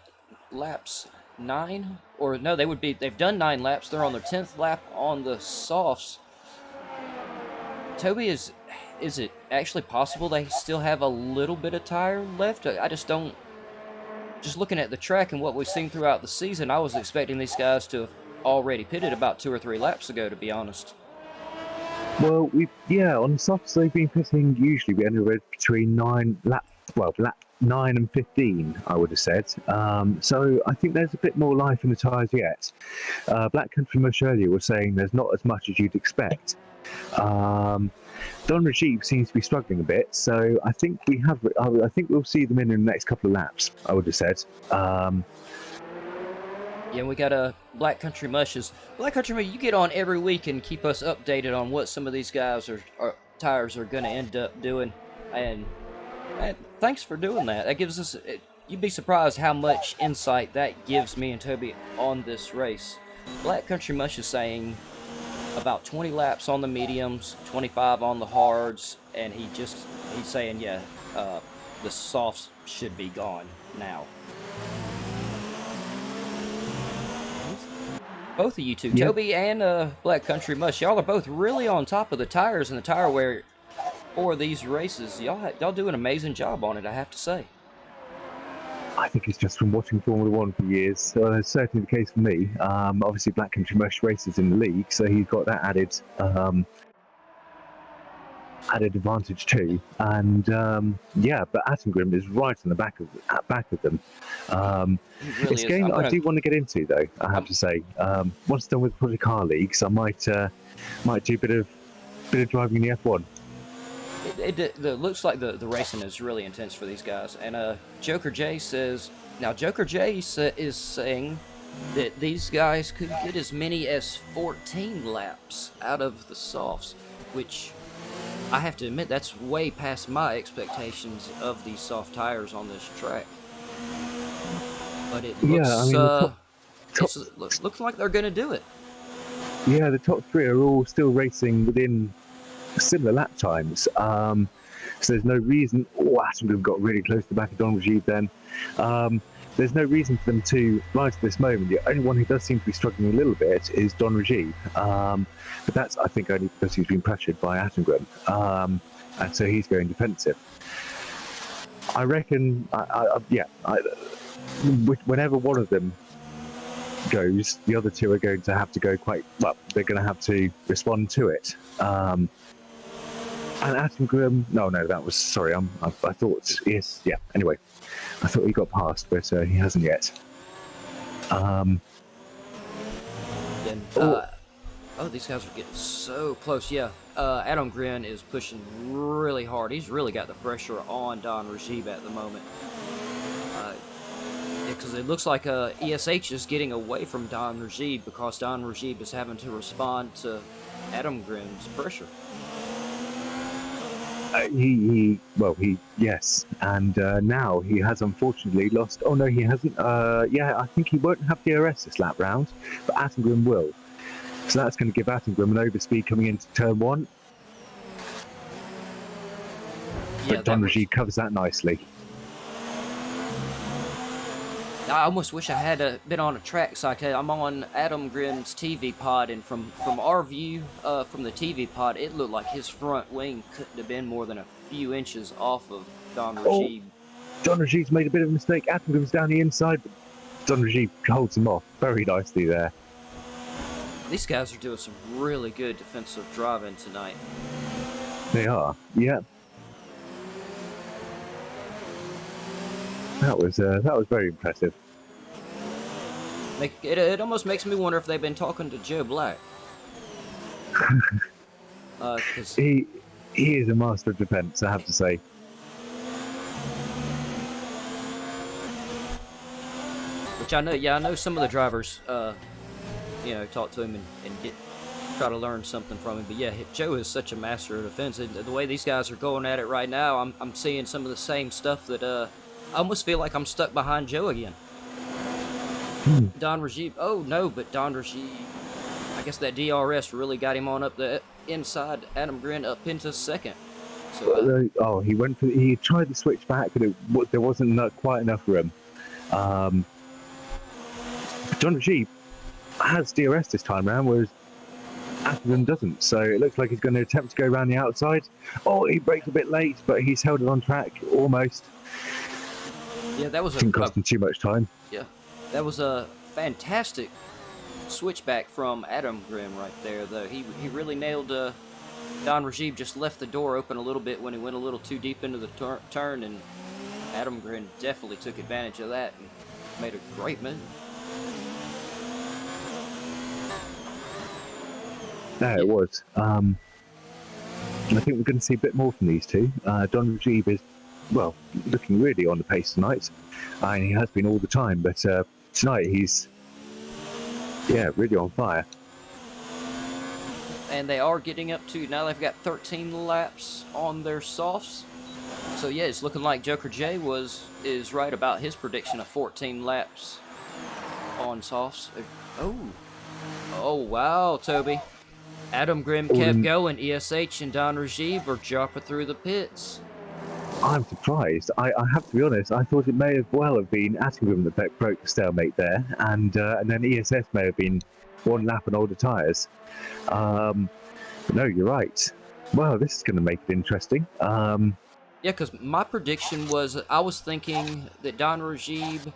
laps 9, or no, they've done 9 laps. They're on their 10th lap on the softs. Toby, is it actually possible they still have a little bit of tire left? I just don't. Just looking at the track and what we've seen throughout the season, I was expecting these guys to have already pitted about 2 or 3 laps ago, to be honest. Well, on softs they've been pitting usually we ended between lap 9 and 15, I would have said. So I think there's a bit more life in the tyres yet. Black Country Mush earlier was saying there's not as much as you'd expect. Don Rajib seems to be struggling a bit, so I think we'll see them in the next couple of laps, I would have said. Yeah, we got a Black Country Mushes. Black Country Mush, you get on every week and keep us updated on what some of these guys tires are going to end up doing, and thanks for doing that. That gives us. You'd be surprised how much insight that gives me and Toby on this race. Black Country Mush is saying about 20 laps on the mediums, 25 on the hards, and he's saying, yeah, the softs should be gone now. Both of you two, yep. Toby and Black Country Mush, y'all are both really on top of the tires and the tire wear for these races. Y'all do an amazing job on it, I have to say. I think it's just from watching Formula One for years. So that's certainly the case for me. Obviously, Black Country Mush races in the league, so he's got that added advantage too. And but Attengrim is right on the back of them. Really it's a game I do want to get into, though. I have to say, once done with Project Car Leagues, I might do a bit of driving in the F1. It looks like the racing is really intense for these guys. And Joker J says, now Joker J is saying that these guys could get as many as 14 laps out of the softs, which I have to admit that's way past my expectations of these soft tires on this track. But it looks, looks like they're going to do it. Yeah, the top 3 are all still racing within similar lap times. So there's no reason. Attengrim got really close to the back of Don Rajib then. There's no reason for them to rise to this moment. The only one who does seem to be struggling a little bit is Don Rajib. But that's, I think, only because he's been pressured by Attengrim. And so he's going defensive. I reckon, whenever one of them goes, the other two are going to have to go they're going to have to respond to it. And Attengrim, I thought, yes, yeah, anyway. I thought he got past, but he hasn't yet. These guys are getting so close. Yeah, Adam Grin is pushing really hard. He's really got the pressure on Don Rajib at the moment. Because it looks like ESH is getting away from Don Rajib because Don Rajib is having to respond to Adam Grin's pressure. Yes, and now he has unfortunately lost. Oh no, he hasn't. I think he won't have DRS this lap round, but Attengrim will. So that's going to give Attengrim an overspeed coming into turn 1. Yeah, but Don Rajib covers that nicely. I almost wish I had been on a track so I'm on Adam Grin's TV pod, and from our view, from the TV pod, it looked like his front wing couldn't have been more than a few inches off of Don Rajib. Don Rajib's made a bit of a mistake. Attengrim's down the inside, but Don Rajib holds him off very nicely there. These guys are doing some really good defensive driving tonight. They are, yeah. That was very impressive. It almost makes me wonder if they've been talking to Joe Black. Cause He is a master of defense, I have to say. which I know, yeah, I know some of the drivers, talk to him and try to learn something from him. But yeah, Joe is such a master of defense. And the way these guys are going at it right now, I'm seeing some of the same stuff that I almost feel like I'm stuck behind Joe again. Don Rajiv. Oh no, but Don Rajiv. I guess that DRS really got him on up the inside. Adam Grin up into second. So he tried to switch back, but there wasn't quite enough room. Don Rajiv has DRS this time around, whereas Atherton doesn't. So it looks like he's going to attempt to go around the outside. Oh, he braked a bit late, but he's held it on track almost. Yeah, that was didn't cost him too much time. Yeah, that was a fantastic switchback from Adam Grin right there, though. He really nailed. Don Rajiv just left the door open a little bit when he went a little too deep into the turn, and Adam Grin definitely took advantage of that and made a great move. Yeah, it was. I think we're going to see a bit more from these two. Don Rajiv is, looking really on the pace tonight. And he has been all the time, but tonight he's, really on fire. And they are getting up to, now they've got 13 laps on their softs. So yeah, it's looking like Joker J is right about his prediction of 14 laps on softs. Oh wow, Toby. Adam Grim kept going. ESH and Don Rajiv are jumping through the pits. I'm surprised. I have to be honest. I thought it may have been Adam Grim that broke the stalemate there, and then ESS may have been one lap on older tyres. But no, you're right. Well, this is going to make it interesting. Yeah, because my prediction was, I was thinking that Don Rajiv,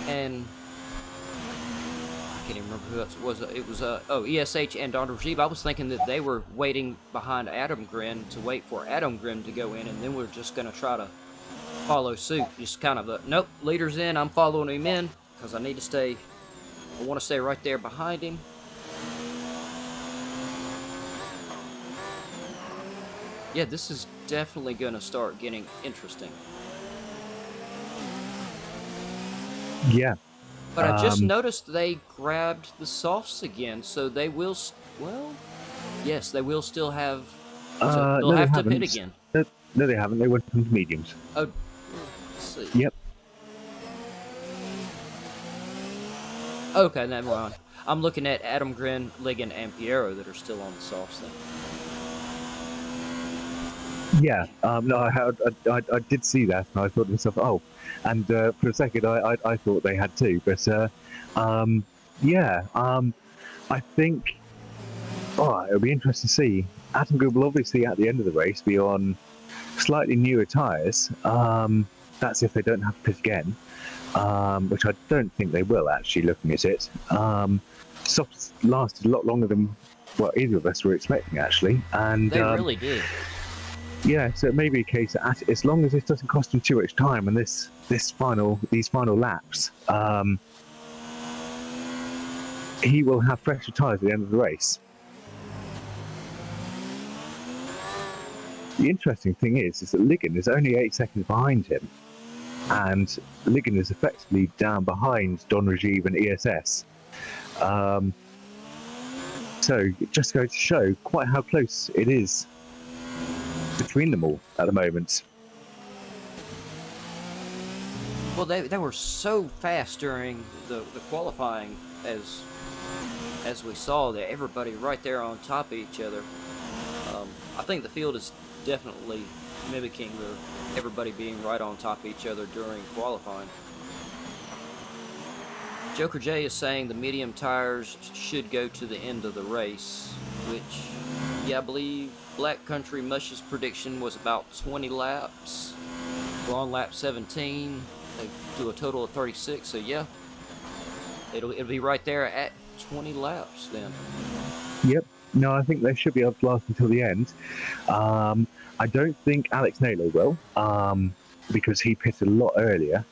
and I can't even remember who else it was. It was ESH and Don Rajiv. I was thinking that they were waiting behind Adam Grin to wait for Adam Grin to go in, and then we're just going to try to follow suit. Just kind of nope, leader's in, I'm following him in, because I want to stay right there behind him. Yeah, this is definitely going to start getting interesting. Yeah. But I just noticed they grabbed the softs again, so they will, yes, they will still have, they'll have to pit again. No, they haven't. They went from mediums. Oh, let's see. Yep. Okay, never mind. I'm looking at Adam Grin, Ligon, and Piero that are still on the softs then. Yeah, no, I did see that, and I thought to myself, oh, and for a second I thought they had too, but I think, it'll be interesting to see. Adam Grin will obviously at the end of the race be on slightly newer tyres. That's if they don't have to pit again, which I don't think they will actually, looking at it. Softs lasted a lot longer than either of us were expecting actually, and they really did. Yeah, so it may be a case that as long as it doesn't cost him too much time and these final laps, he will have fresher tyres at the end of the race. The interesting thing is that Ligon is only 8 seconds behind him, and Ligon is effectively down behind Don Rajiv and ESS. So it just goes to show quite how close it is between them all at the moment. Well, they were so fast during the qualifying, as we saw, that everybody right there on top of each other. I think the field is definitely mimicking everybody being right on top of each other during qualifying. Joker J is saying the medium tires should go to the end of the race, which, yeah, I believe Black Country Mush's prediction was about 20 laps. We're on lap 17. They do a total of 36, so yeah, it'll be right there at 20 laps then. Yep. No, I think they should be able to last until the end. I don't think Alex Naylor will. because he pitted a lot earlier.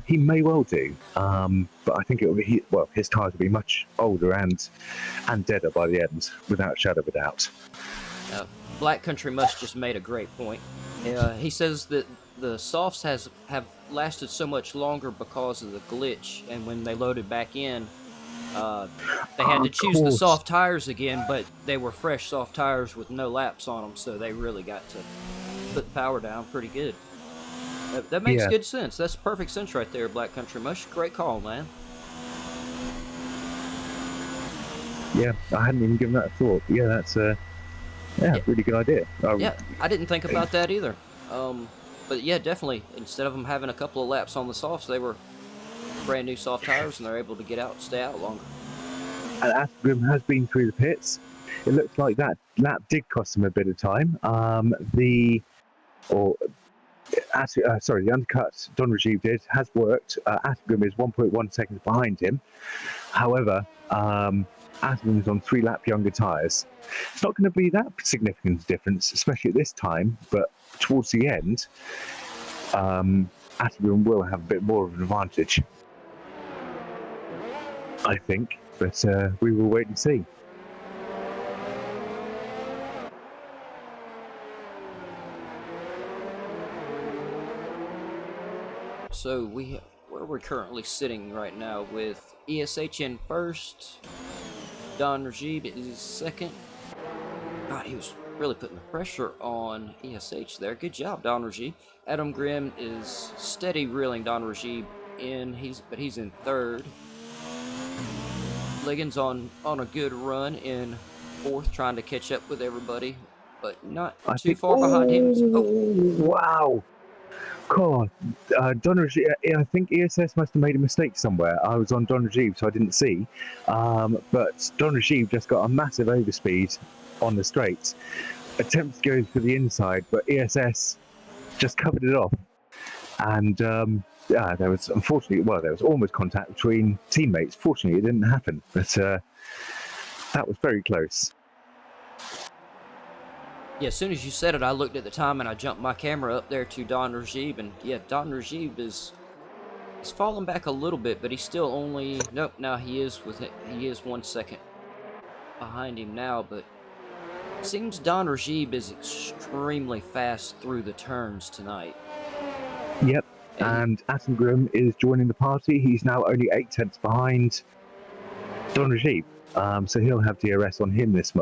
He may well do, but I think it will be his tyres will be much older and deader by the end, without a shadow of a doubt. Black Country Mush just made a great point. He says that the softs have lasted so much longer because of the glitch, and when they loaded back in, they had to choose the soft tires again, but they were fresh soft tires with no laps on them, so they really got to put the power down pretty good. That makes good sense. That's perfect sense right there, Black Country Mush. Great call, man. Yeah, I hadn't even given that a thought. Yeah, that's really good idea. Yeah, I didn't think about that either. But yeah, definitely. Instead of them having a couple of laps on the softs, they were brand new soft tires, and they're able to stay out longer. And Aston has been through the pits. It looks like that lap did cost him a bit of time. The undercut Don Rajiv has worked. Aston is 1.1 seconds behind him. However, Aston is on 3 lap younger tyres. It's not going to be that significant difference, especially at this time, but towards the end, Aston will have a bit more of an advantage, I think, but we will wait and see. So where we're currently sitting right now with ESH in first, Don Rajiv is second. God, he was really putting the pressure on ESH there. Good job, Don Rajiv. Adam Grimm is steady reeling Don Rajiv in. He's in third. Liggins on a good run in fourth, trying to catch up with everybody, but not too far behind him. Wow. God, Don Rajiv, I think ESS must have made a mistake somewhere. I was on Don Rajiv, so I didn't see. But Don Rajiv just got a massive overspeed on the straights. Attempts to go for the inside, but ESS just covered it off. And there was almost contact between teammates. Fortunately, it didn't happen, but that was very close. Yeah, as soon as you said it, I looked at the time and I jumped my camera up there to Don Rajiv, and yeah, Don Rajiv he's fallen back a little bit, but he's still only he is 1 second behind him now, but it seems Don Rajiv is extremely fast through the turns tonight. Yep, and Atom Grimm is joining the party. He's now only 8/10 behind Don Rajiv, so he'll have DRS on him this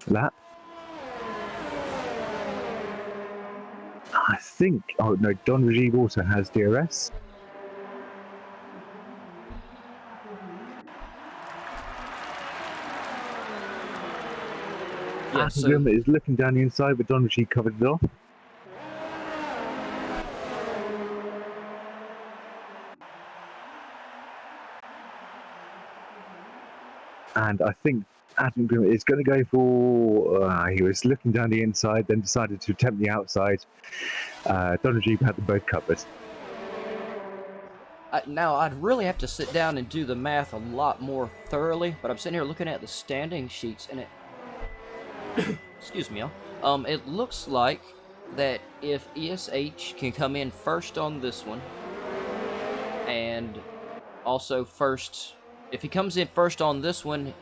lap. I think. Oh no, Don Rajiv also has DRS. Yeah, Atom Grimm is looking down the inside, but Don Rajiv covered it off. And I think Atom Grimm is going to go for... he was looking down the inside, then decided to attempt the outside. Don Rajiv had them both covered. Now, I'd really have to sit down and do the math a lot more thoroughly, but I'm sitting here looking at the standing sheets, and it... Excuse me, y'all. It looks like that if ESH can come in first on this one, and also first... If he comes in first on this one,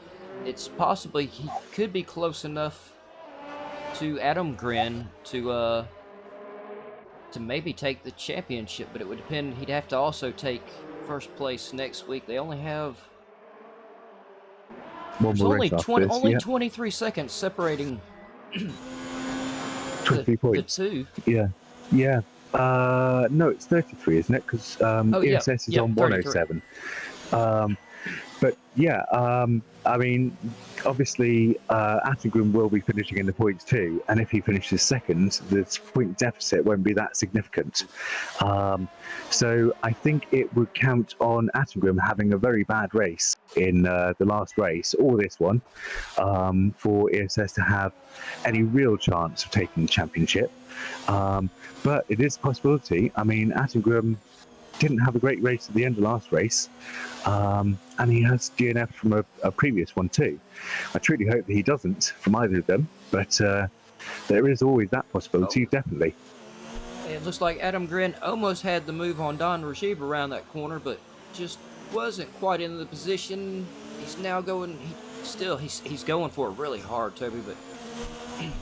it's possibly he could be close enough to Adam Grimm to maybe take the championship, but it would depend. He'd have to also take first place next week. They only have only 23 seconds separating 23 points. The two. Yeah. No, it's 33, isn't it? Because ESS is on 107. But yeah, I mean, obviously, Atom Grimm will be finishing in the points too, and if he finishes second, the point deficit won't be that significant. So I think it would count on Atom Grimm having a very bad race in the last race, or this one, for ESS to have any real chance of taking the championship. But it is a possibility. I mean, Atom Grimm didn't have a great race at the end of the last race, and he has DNF from a previous one too. I truly hope that he doesn't from either of them, but there is always that possibility, definitely. It looks like Adam Grin almost had the move on Don Rajib around that corner, but just wasn't quite in the position. He's now going. He's going for it really hard, Toby, but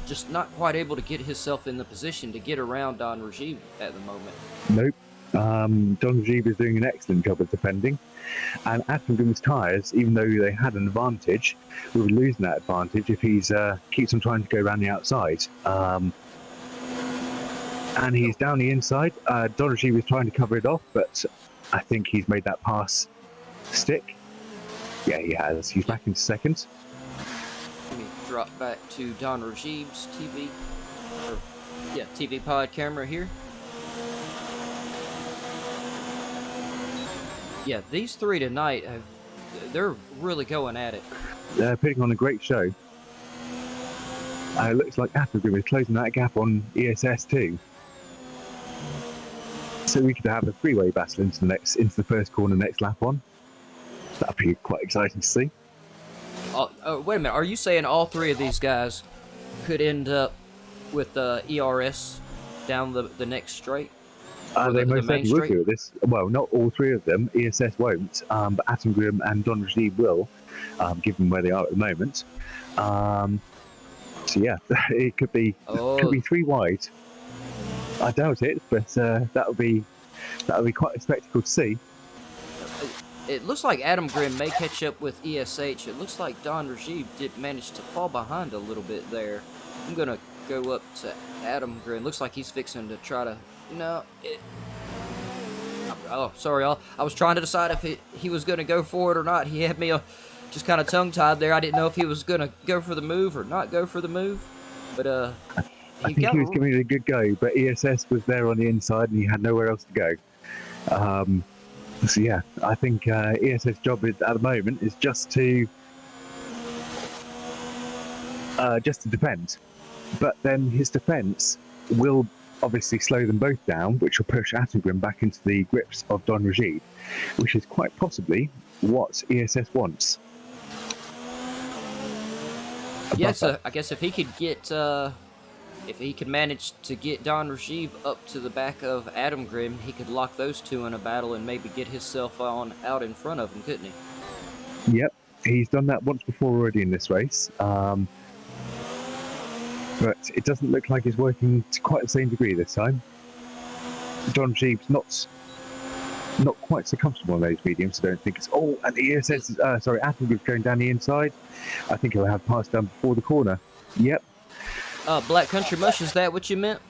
just not quite able to get himself in the position to get around Don Rajib at the moment. Nope. Don Rajib is doing an excellent job of defending, and Adam Grim's tyres, even though they had an advantage, will be losing that advantage if he's keeps on trying to go around the outside. And he's down the inside. Don Rajib is trying to cover it off, but I think he's made that pass stick. Yeah, he has. He's back into second. Let me drop back to Don Rajib's TV pod camera here. Yeah, these three tonight they're really going at it. They're putting on a great show. It looks like Athergrim is closing that gap on ESS too. So we could have a three-way battle into the first corner next lap on. That'd be quite exciting to see. Oh, wait a minute. Are you saying all three of these guys could end up with ERS down the next straight? They most certainly will do this. Well, not all three of them. ESS won't, but Attenborough and Don Rajib will, given where they are at the moment. So yeah, it could be three wide. I doubt it, but that would be quite a spectacle to see. It looks like Adam Grimm may catch up with ESH. It looks like Don Rajib did manage to fall behind a little bit there. I'm gonna go up to Adam Grimm. Looks like he's fixing to try to. Oh, sorry, I was trying to decide if he was gonna go for it or not. He had me just kind of tongue-tied there. I didn't know if he was gonna go for the move or not go for the move. But I think he was giving it a good go, but ESS was there on the inside and he had nowhere else to go. So yeah, I think ESS' job at the moment is just to defend. But then his defence will obviously slow them both down, which will push Attengrim back into the grips of Don Rajib, which is quite possibly what ESS wants. Yeah, so I guess if he could get, if he could manage to get Don Rajib up to the back of Adam Grimm, he could lock those two in a battle and maybe get himself out in front of him, couldn't he? Yep, he's done that once before already in this race. But it doesn't look like it's working to quite the same degree this time. Don Rajib's not quite so comfortable on those mediums, I don't think. And ESS, Attengrim's going down the inside. I think he'll have passed down before the corner. Yep. Black Country Mush, is that what you meant?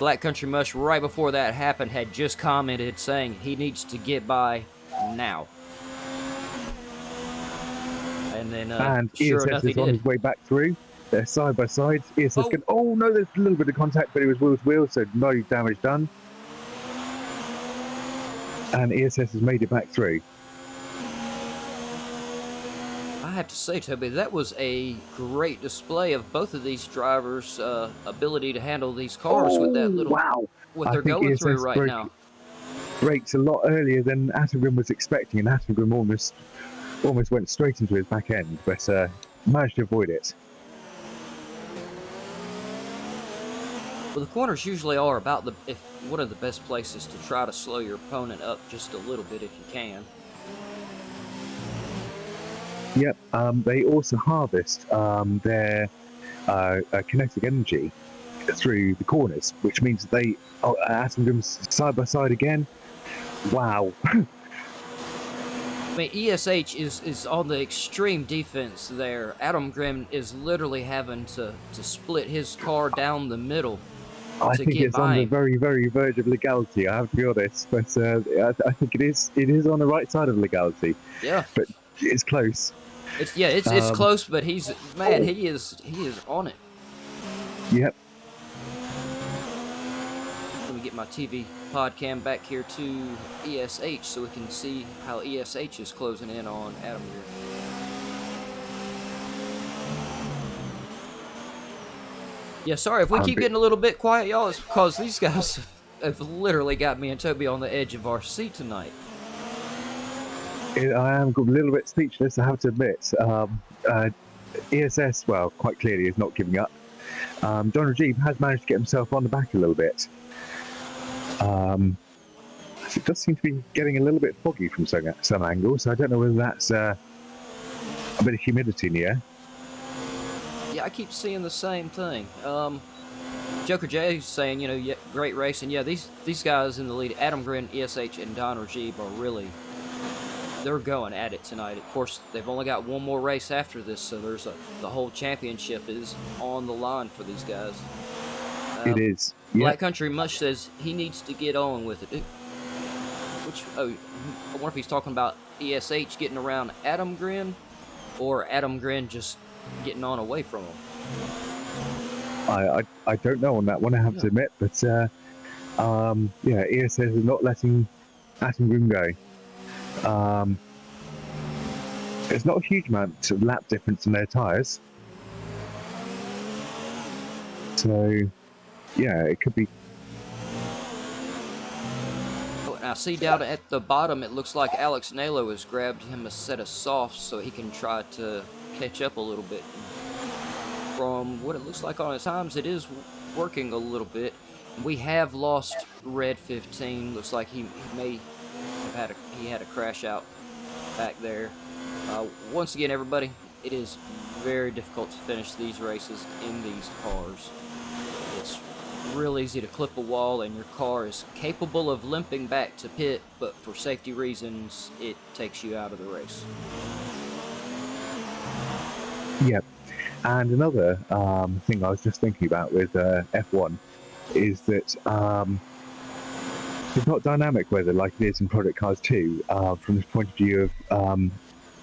Black Country Mush, right before that happened, had just commented saying he needs to get by now. And then, sure enough, he did. ESS is on his way back through. They're side by side. ESS can. Oh no, there's a little bit of contact, but it was wheel to wheel, so no damage done. And ESS has made it back through. I have to say, Toby, that was a great display of both of these drivers' ability to handle these cars with that little what they're going through right now. Brakes a lot earlier than Attengrim was expecting, and Attengrim almost went straight into his back end, but managed to avoid it. Well, the corners usually are about one of the best places to try to slow your opponent up just a little bit if you can. Yep, they also harvest their kinetic energy through the corners, which means that they Attengrim's side by side again. Wow. I mean, ESH is on the extreme defense there. Adam Grimm is literally having to split his car down the middle. I think it's on the very, very verge of legality, I have to be honest, but I think it is on the right side of legality. Yeah. But it's close. It's close, but he is on it. Yep. Let me get my TV podcam back here to ESH so we can see how ESH is closing in on Adam here. Yeah, sorry if we keep getting a little bit quiet, y'all. It's because these guys have literally got me and Toby on the edge of our seat tonight. I am a little bit speechless, I have to admit. ESS, well, quite clearly is not giving up. Don Rajib has managed to get himself on the back a little bit. It does seem to be getting a little bit foggy from some angles. I don't know whether that's a bit of humidity in the air. Yeah, I keep seeing the same thing. Joker J's saying, you know, yeah, great race, and yeah, these guys in the lead, Adam Grin, ESH, and Don Rajib are they're going at it tonight. Of course, they've only got one more race after this, so the whole championship is on the line for these guys. It is. Yeah. Black Country Mush says he needs to get on with it. I wonder if he's talking about ESH getting around Adam Grin, or Adam Grin just getting on away from him. I don't know on that one, I have to admit, but yeah, ESS is not letting Adam Grin go. There's not a huge amount of lap difference in their tyres, so yeah, it could be. Now, see down at the bottom, it looks like Alex Nalo has grabbed him a set of softs so he can try to catch up a little bit. From what it looks like on his times, it is working a little bit. We have lost Red 15. Looks like he may have had a crash out back there. Once again, everybody, it is very difficult to finish these races in these cars. It's real easy to clip a wall and your car is capable of limping back to pit, but for safety reasons it takes you out of the race. Yep. And another thing I was just thinking about with F1 is that it's not dynamic weather like it is in product cars too, from the point of view of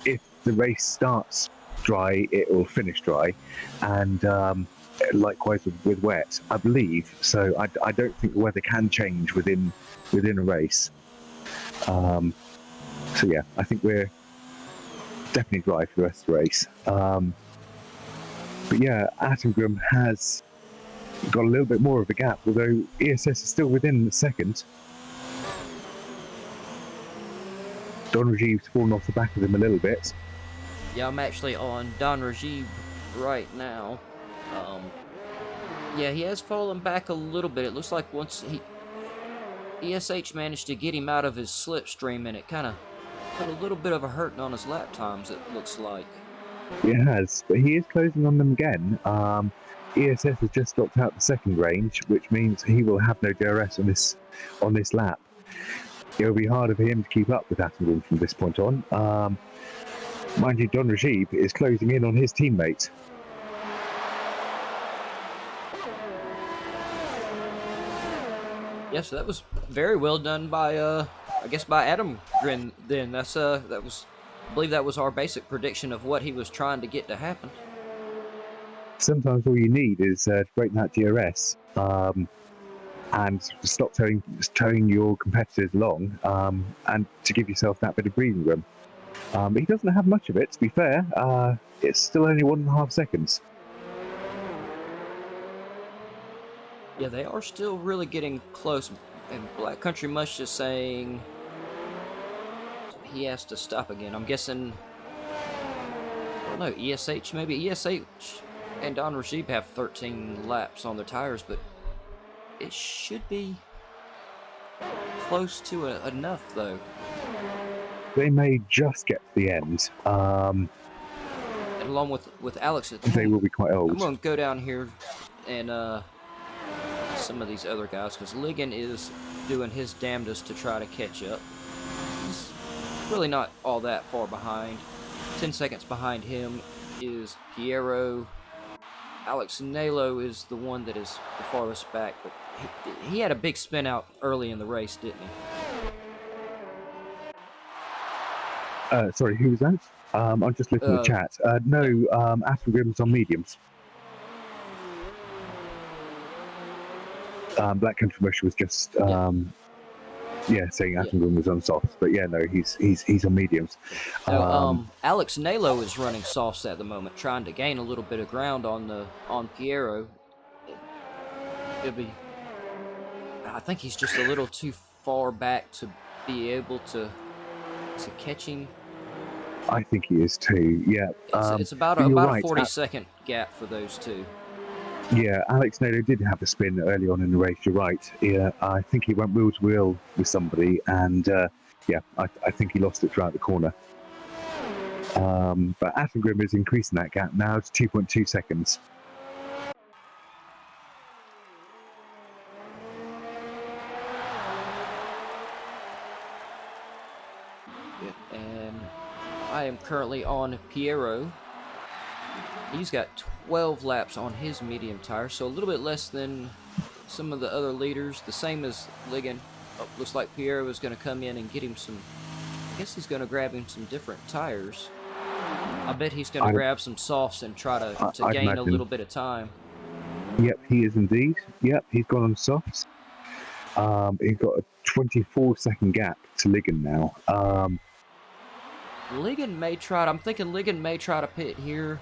if the race starts dry, it will finish dry, and likewise with wet, I believe. So I don't think the weather can change within a race. So yeah, I think we're definitely dry for the rest of the race. But yeah, Adam Grim has got a little bit more of a gap, although ESS is still within the second. Don Rajib's fallen off the back of him a little bit. Yeah, I'm actually on Don Rajib right now. Yeah, he has fallen back a little bit. It looks like once ESH managed to get him out of his slipstream, and it kind of put a little bit of a hurting on his lap times, it looks like. It has, but he is closing on them again. ESS has just stopped out the second range, which means he will have no DRS on this lap. It'll be harder for him to keep up with Attenborough from this point on. Mind you, Don Rajib is closing in on his teammate. Yes, that was very well done by I guess by Adam Grin. Then I believe that was our basic prediction of what he was trying to get to happen. Sometimes all you need is to break that DRS and stop towing your competitors along, and to give yourself that bit of breathing room. He doesn't have much of it, to be fair. It's still only 1.5 seconds. Yeah, they are still really getting close. And Black Country Mush is saying he has to stop again. I'm guessing, I don't know, ESH maybe? ESH and Don Rajib have 13 laps on their tires, but it should be close to enough, though. They may just get to the end. And along with Alex, they will be quite old. I'm going to go down here and some of these other guys, because Ligon is doing his damnedest to try to catch up. He's really not all that far behind. 10 seconds behind him is Piero. Alex Nalo is the one that is the farthest back, but he had a big spin out early in the race, didn't he? Sorry, who was that? I'm just looking at the chat. No, Aston Grim's on mediums. Black Country Mush was just saying Aston Grim was on softs, but yeah, no, he's on mediums. So, Alex Nalo is running softs at the moment, trying to gain a little bit of ground on Piero. I think he's just a little too far back to be able to catch him. I think he is too. Yeah, it's about a 40-second gap for those two. Yeah, Alex Naylor did have a spin early on in the race. You're right. Yeah, I think he went wheel to wheel with somebody, and yeah, I think he lost it throughout the corner. But Attengrim is increasing that gap now to 2.2 seconds. And I am currently on Piero. He's got 12 laps on his medium tire, so a little bit less than some of the other leaders. The same as Ligon. Oh, looks like Piero is going to come in and get him some. I guess he's going to grab him some different tires. I bet he's going to grab some softs and try to gain imagine. a little bit of time. Yep, he is indeed. Yep, he's gone on softs. He's got a 24-second gap to Ligon now. Ligon may try to, I'm thinking Ligon may try to pit here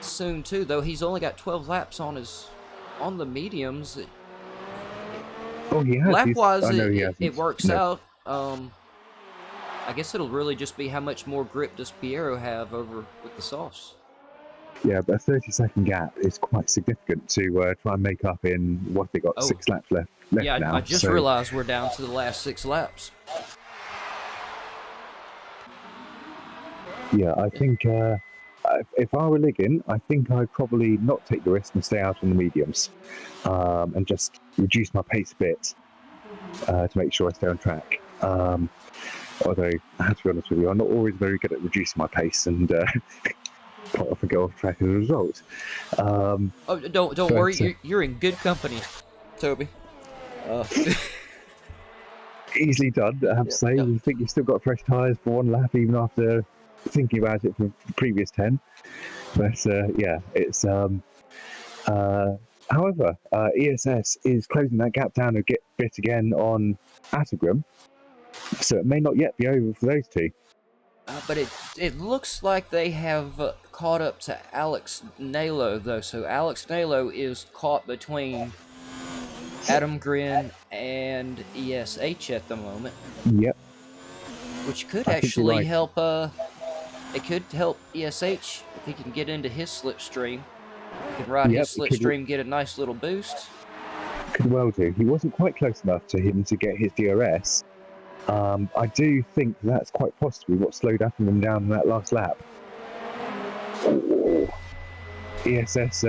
soon too, though he's only got 12 laps on the mediums. Oh, he has. Lap-wise, it works out. I guess it'll really just be how much more grip does Piero have over with the softs. Yeah, but a 30-second gap is quite significant to try and make up in what they got 6 laps left yeah, now. I just realized we're down to the last 6 laps. Yeah, I think if I were Ligon, I think I'd probably not take the risk and stay out on the mediums and just reduce my pace a bit to make sure I stay on track. Although, I have to be honest with you, I'm not always very good at reducing my pace and quite often go off track as a result. Don't worry, you're in good company, Toby. Easily done, I have to say. You think you've still got fresh tyres for one lap, even after thinking about it for the previous 10. But yeah, it's however, ESS is closing that gap down a bit again on Attengrim, so it may not yet be over for those two. But it looks like they have caught up to Alex Naylor, though. So Alex Naylor is caught between Adam Grin and ESH at the moment. Yep. Which could actually help. It could help ESH if he can get into his slipstream. He can ride his slipstream, get a nice little boost. Could well do. He wasn't quite close enough to him to get his DRS. I do think that's quite possibly what slowed Attengrim down in that last lap. ESS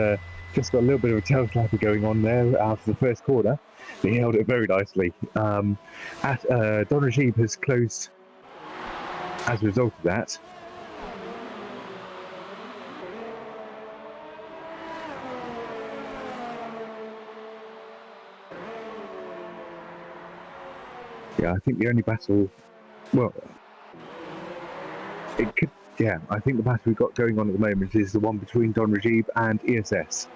just got a little bit of a tail slapper going on there after the first corner. He held it very nicely. Don Rajib has closed as a result of that. Yeah, I think the only battle, well, it could, yeah, I think the battle we've got going on at the moment is the one between Don Rajib and ESS.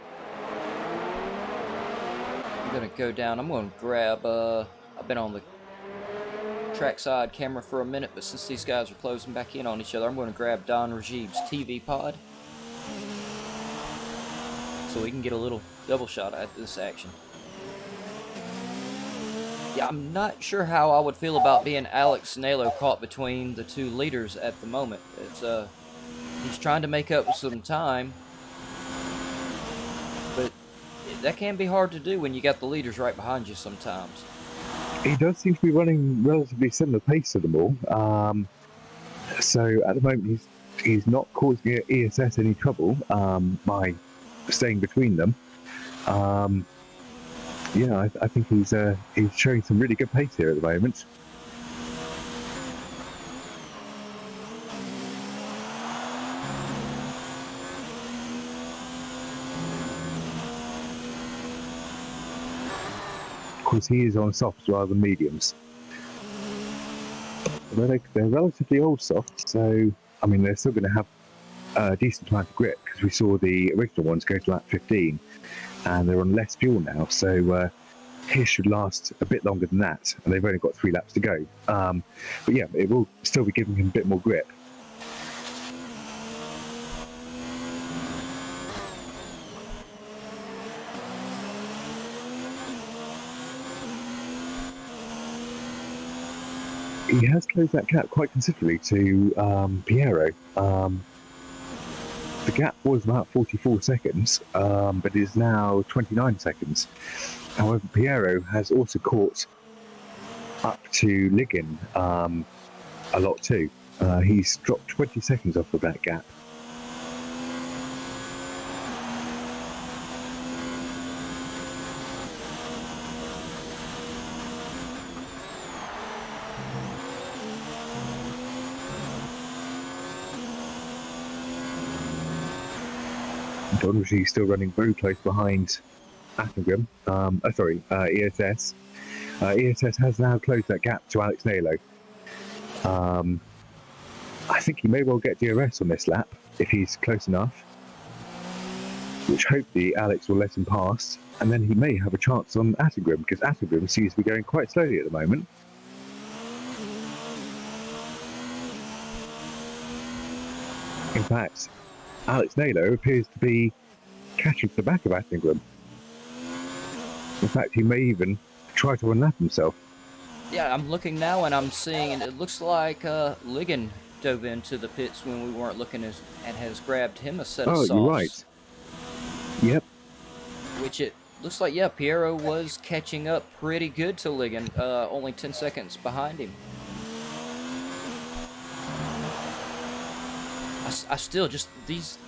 I'm going to go down, I'm going to grab, I've been on the trackside camera for a minute, but since these guys are closing back in on each other, I'm going to grab Don Rajib's TV pod so we can get a little double shot at this action. Yeah, I'm not sure how I would feel about being Alex Naylor caught between the two leaders at the moment. It's he's trying to make up some time, but that can be hard to do when you got the leaders right behind you sometimes. He does seem to be running relatively similar pace to them all. So at the moment he's not causing ESS any trouble by staying between them. Yeah, I think he's showing some really good pace here at the moment. Of course, he is on softs rather than mediums. They're relatively old softs, so I mean they're still going to have a decent amount of grip because we saw the original ones go to lap 15. And they're on less fuel now, so his should last a bit longer than that, and they've only got 3 laps to go. But yeah, it will still be giving him a bit more grip. He has closed that gap quite considerably to Piero. The gap was about 44 seconds, but is now 29 seconds. However, Piero has also caught up to Ligon a lot too. He's dropped 20 seconds off of that gap. Donnergy still running very close behind Attengrim. ESS. ESS has now closed that gap to Alex Nalo. I think he may well get DRS on this lap if he's close enough, which hopefully Alex will let him pass, and then he may have a chance on Attengrim, because Attengrim seems to be going quite slowly at the moment. In fact, Alex Nalo appears to be catching to the back of Attengrim. In fact, he may even try to unlap himself. Yeah, I'm looking now and I'm seeing, it looks like Ligon dove into the pits when we weren't looking and has grabbed him a set of softs. Oh, you're right. Yep. Which it looks like, yeah, Piero was catching up pretty good to Ligon, only 10 seconds behind him. I still just,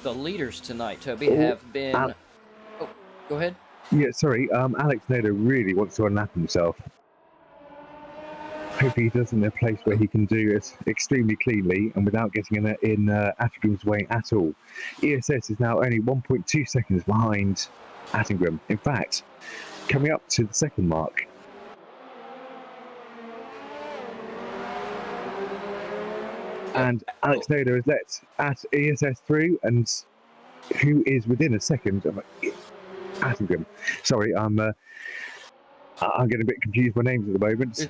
the leaders tonight, Toby, have been... oh, go ahead. Yeah, sorry, Alex Nader really wants to unlap himself. Hopefully he does in a place where he can do it extremely cleanly and without getting in Attengrim's way at all. ESS is now only 1.2 seconds behind Attengrim. In fact, coming up to the second mark. And Alex Nader has let ESS through, and who is within a second of Attengrim. Sorry, I'm getting a bit confused by names at the moment.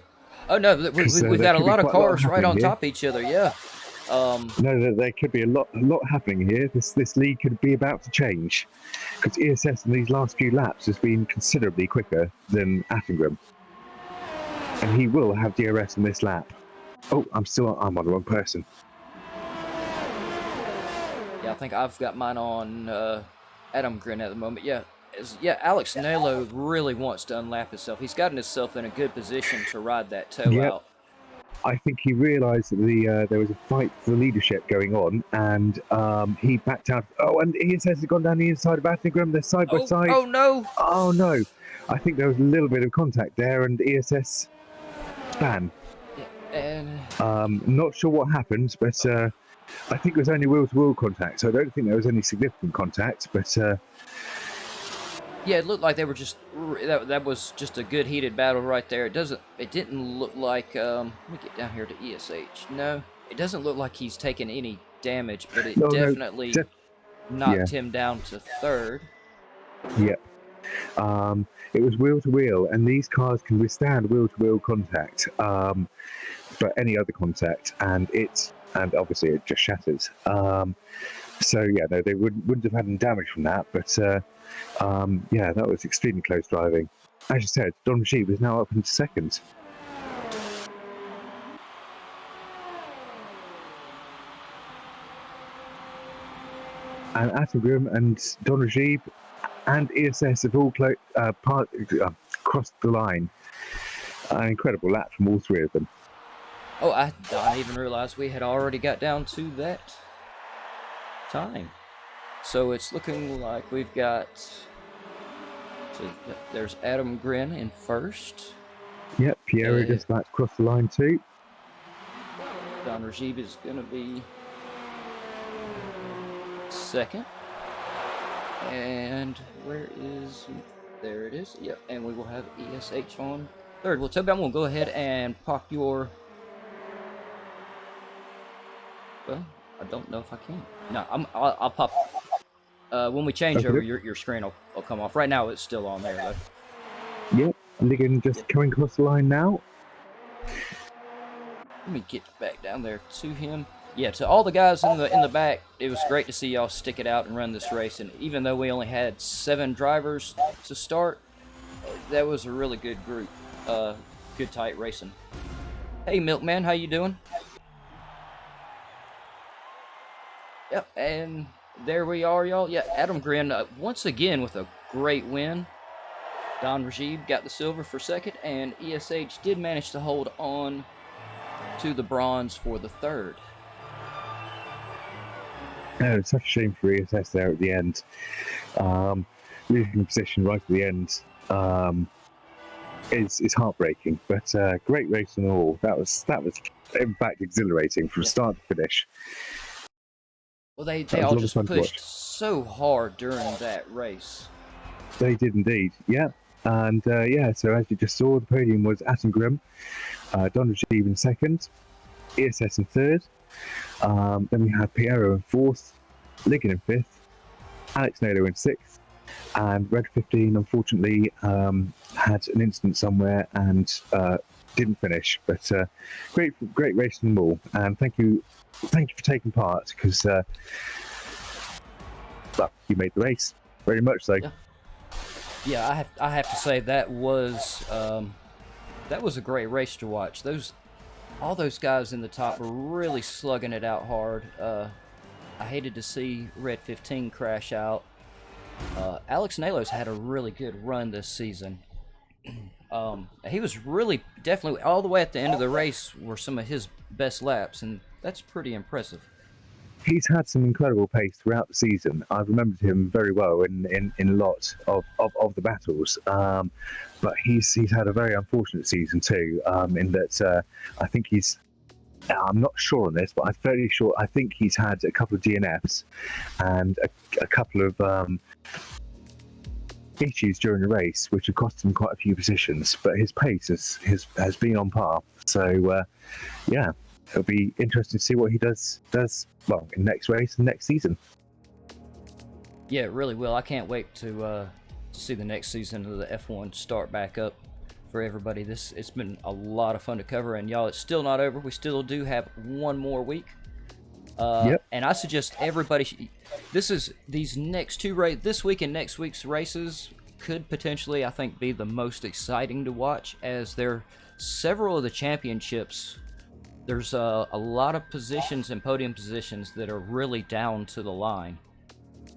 Oh no, we've got a lot of cars right on top of each other. Yeah. No, there could be a lot happening here. This lead could be about to change, because ESS in these last few laps has been considerably quicker than Attengrim, and he will have DRS in this lap. Oh, I'm on the wrong person. Yeah, I think I've got mine on Adam Grin at the moment. Yeah. Alex Nalo really wants to unlap himself. He's gotten himself in a good position to ride that toe out. I think he realised that there was a fight for leadership going on, and he backed out. Oh, and ESS has gone down the inside of Attengrim. They're side by side. Oh no! Oh no! I think there was a little bit of contact there, and ESS span. Not sure what happened, but I think it was only wheel-to-wheel contact. So I don't think there was any significant contact, but. Yeah, it looked like they were just that was just a good heated battle right there. It didn't look like let me get down here to ESH. No, it doesn't look like he's taken any damage, but it definitely knocked him down to third. Yep. It was wheel to wheel, and these cars can withstand wheel to wheel contact, but any other contact, and obviously it just shatters. So yeah, no, they wouldn't have had any damage from that, but. Yeah, that was extremely close driving. As you said, Don Rashid is now up into second. And Attengrim and Don Rashid and ESS have all crossed the line. An incredible lap from all three of them. Oh, I didn't even realize we had already got down to that time. So it's looking like we've got... there's Adam Grin in first. Yep, Piero just about to cross the line too. Don Rajib is going to be second. And where is... there it is. Yep, and we will have ESH on third. Well, Toby, I'm going to go ahead and pop your... well, I don't know if I can. No, I'll pop... when we change over, your screen will come off. Right now, it's still on there, though. Yep, and again, just coming across the line now. Let me get back down there to him. Yeah, to all the guys in the back, it was great to see y'all stick it out and run this race. And even though we only had 7 drivers to start, that was a really good group. Good tight racing. Hey, Milkman, how you doing? Yep, and there we are, y'all. Yeah, Adam Grin once again with a great win. Don Rajib got the silver for second, and ESH did manage to hold on to the bronze for the third. It's such a shame for ESS there at the end. Losing the position right at the end is heartbreaking, but great race and all. That was in fact exhilarating from start to finish. Well, they all just pushed so hard during that race. They did indeed, yeah. And so as you just saw, the podium was Attengrim, Don Rajib in second, ESS in third. Then we had Piero in fourth, Ligon in fifth, Alex Naylor in sixth, and Red 15 unfortunately had an incident somewhere and didn't finish. But great race from them all, and thank you for taking part, because well, you made the race very much so. Yeah, I have to say that was a great race to watch. All those guys in the top were really slugging it out hard. I hated to see Red 15 crash out. Alex Nalos had a really good run this season. He was really definitely all the way at the end of the race were some of his best laps, and that's pretty impressive. He's had some incredible pace throughout the season. I've remembered him very well in a lot of the battles, but he's had a very unfortunate season too. In that I think I'm not sure on this, but I'm fairly sure. I think he's had a couple of DNFs and a couple of issues during the race, which have cost him quite a few positions. But his pace has been on par. So yeah. It'll be interesting to see what he does well in next race and next season. Yeah, it really will. I can't wait to see the next season of the F1 start back up for everybody. It's been a lot of fun to cover, and y'all, it's still not over. We still do have one more week. And I suggest everybody. These next two races, this week and next week's races, could potentially, I think, be the most exciting to watch, as there several of the championships. There's a lot of positions and podium positions that are really down to the line.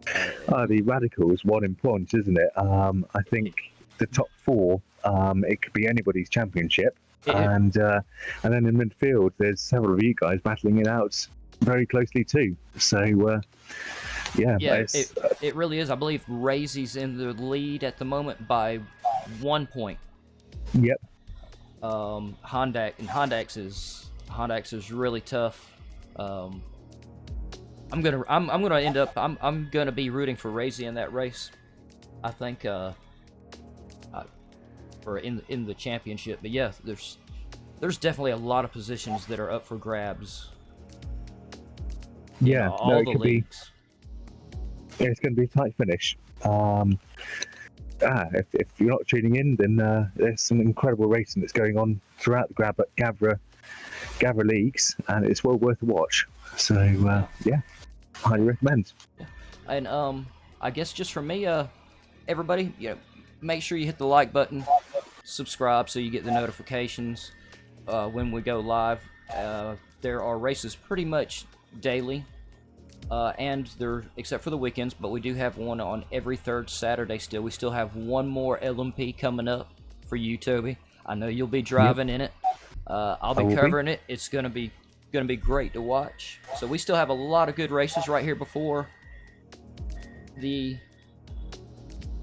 The Radicals won in points, isn't it? I think the top four, it could be anybody's championship. And then in midfield, there's several of you guys battling it out very closely too. So, yeah. It really is. I believe Razy's in the lead at the moment by 1 point. Yep. Hondax is really tough. I'm gonna be rooting for Razy in that race. I think or in the championship. But yeah, there's definitely a lot of positions that are up for grabs. Yeah, all the leagues. It's going to be a tight finish. If you're not tuning in, then there's some incredible racing that's going on throughout the GAVRA leagues, and it's well worth a watch. So yeah, highly recommend. And I guess just from me, everybody, make sure you hit the like button, subscribe so you get the notifications when we go live. There are races pretty much daily, and they're except for the weekends, but we do have one on every third Saturday still. We still have one more LMP coming up for you, Toby. I know you'll be driving in it. I'll be covering it. It's gonna be great to watch. So we still have a lot of good races right here before the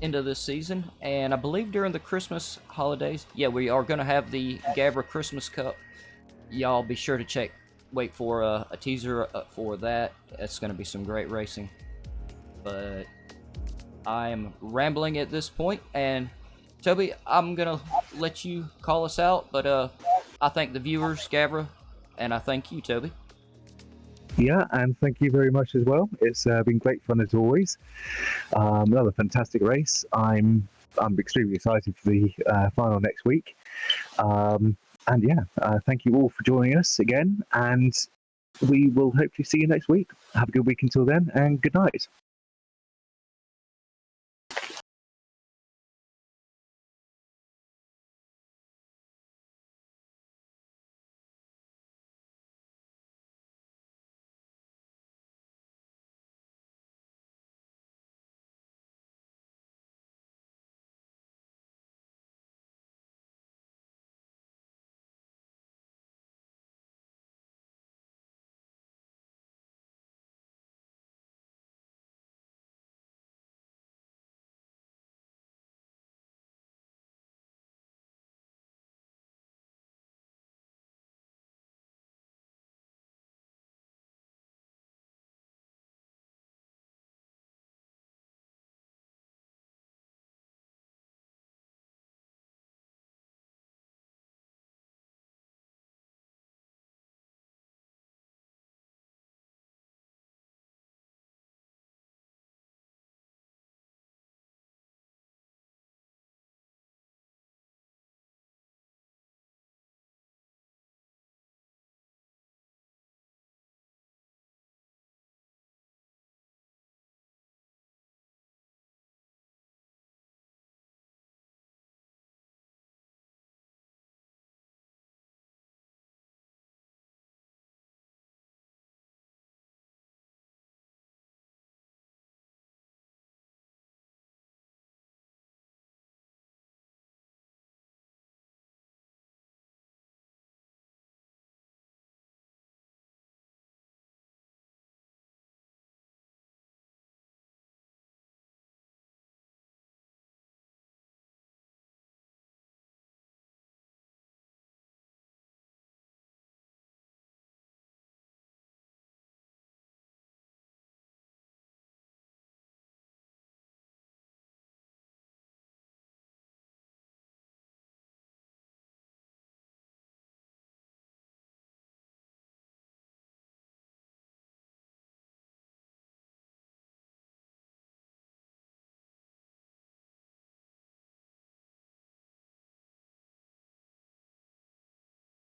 end of this season, and I believe during the Christmas holidays, we are gonna have the GAVRA Christmas Cup. Y'all be sure to wait for a teaser for that. It's gonna be some great racing. But I'm rambling at this point, and Toby, I'm gonna let you call us out, but I thank the viewers, GAVRA, and I thank you, Toby. Yeah, and thank you very much as well. It's been great fun as always. Another fantastic race. I'm extremely excited for the final next week. And yeah, thank you all for joining us again, and we will hopefully see you next week. Have a good week until then, and good night.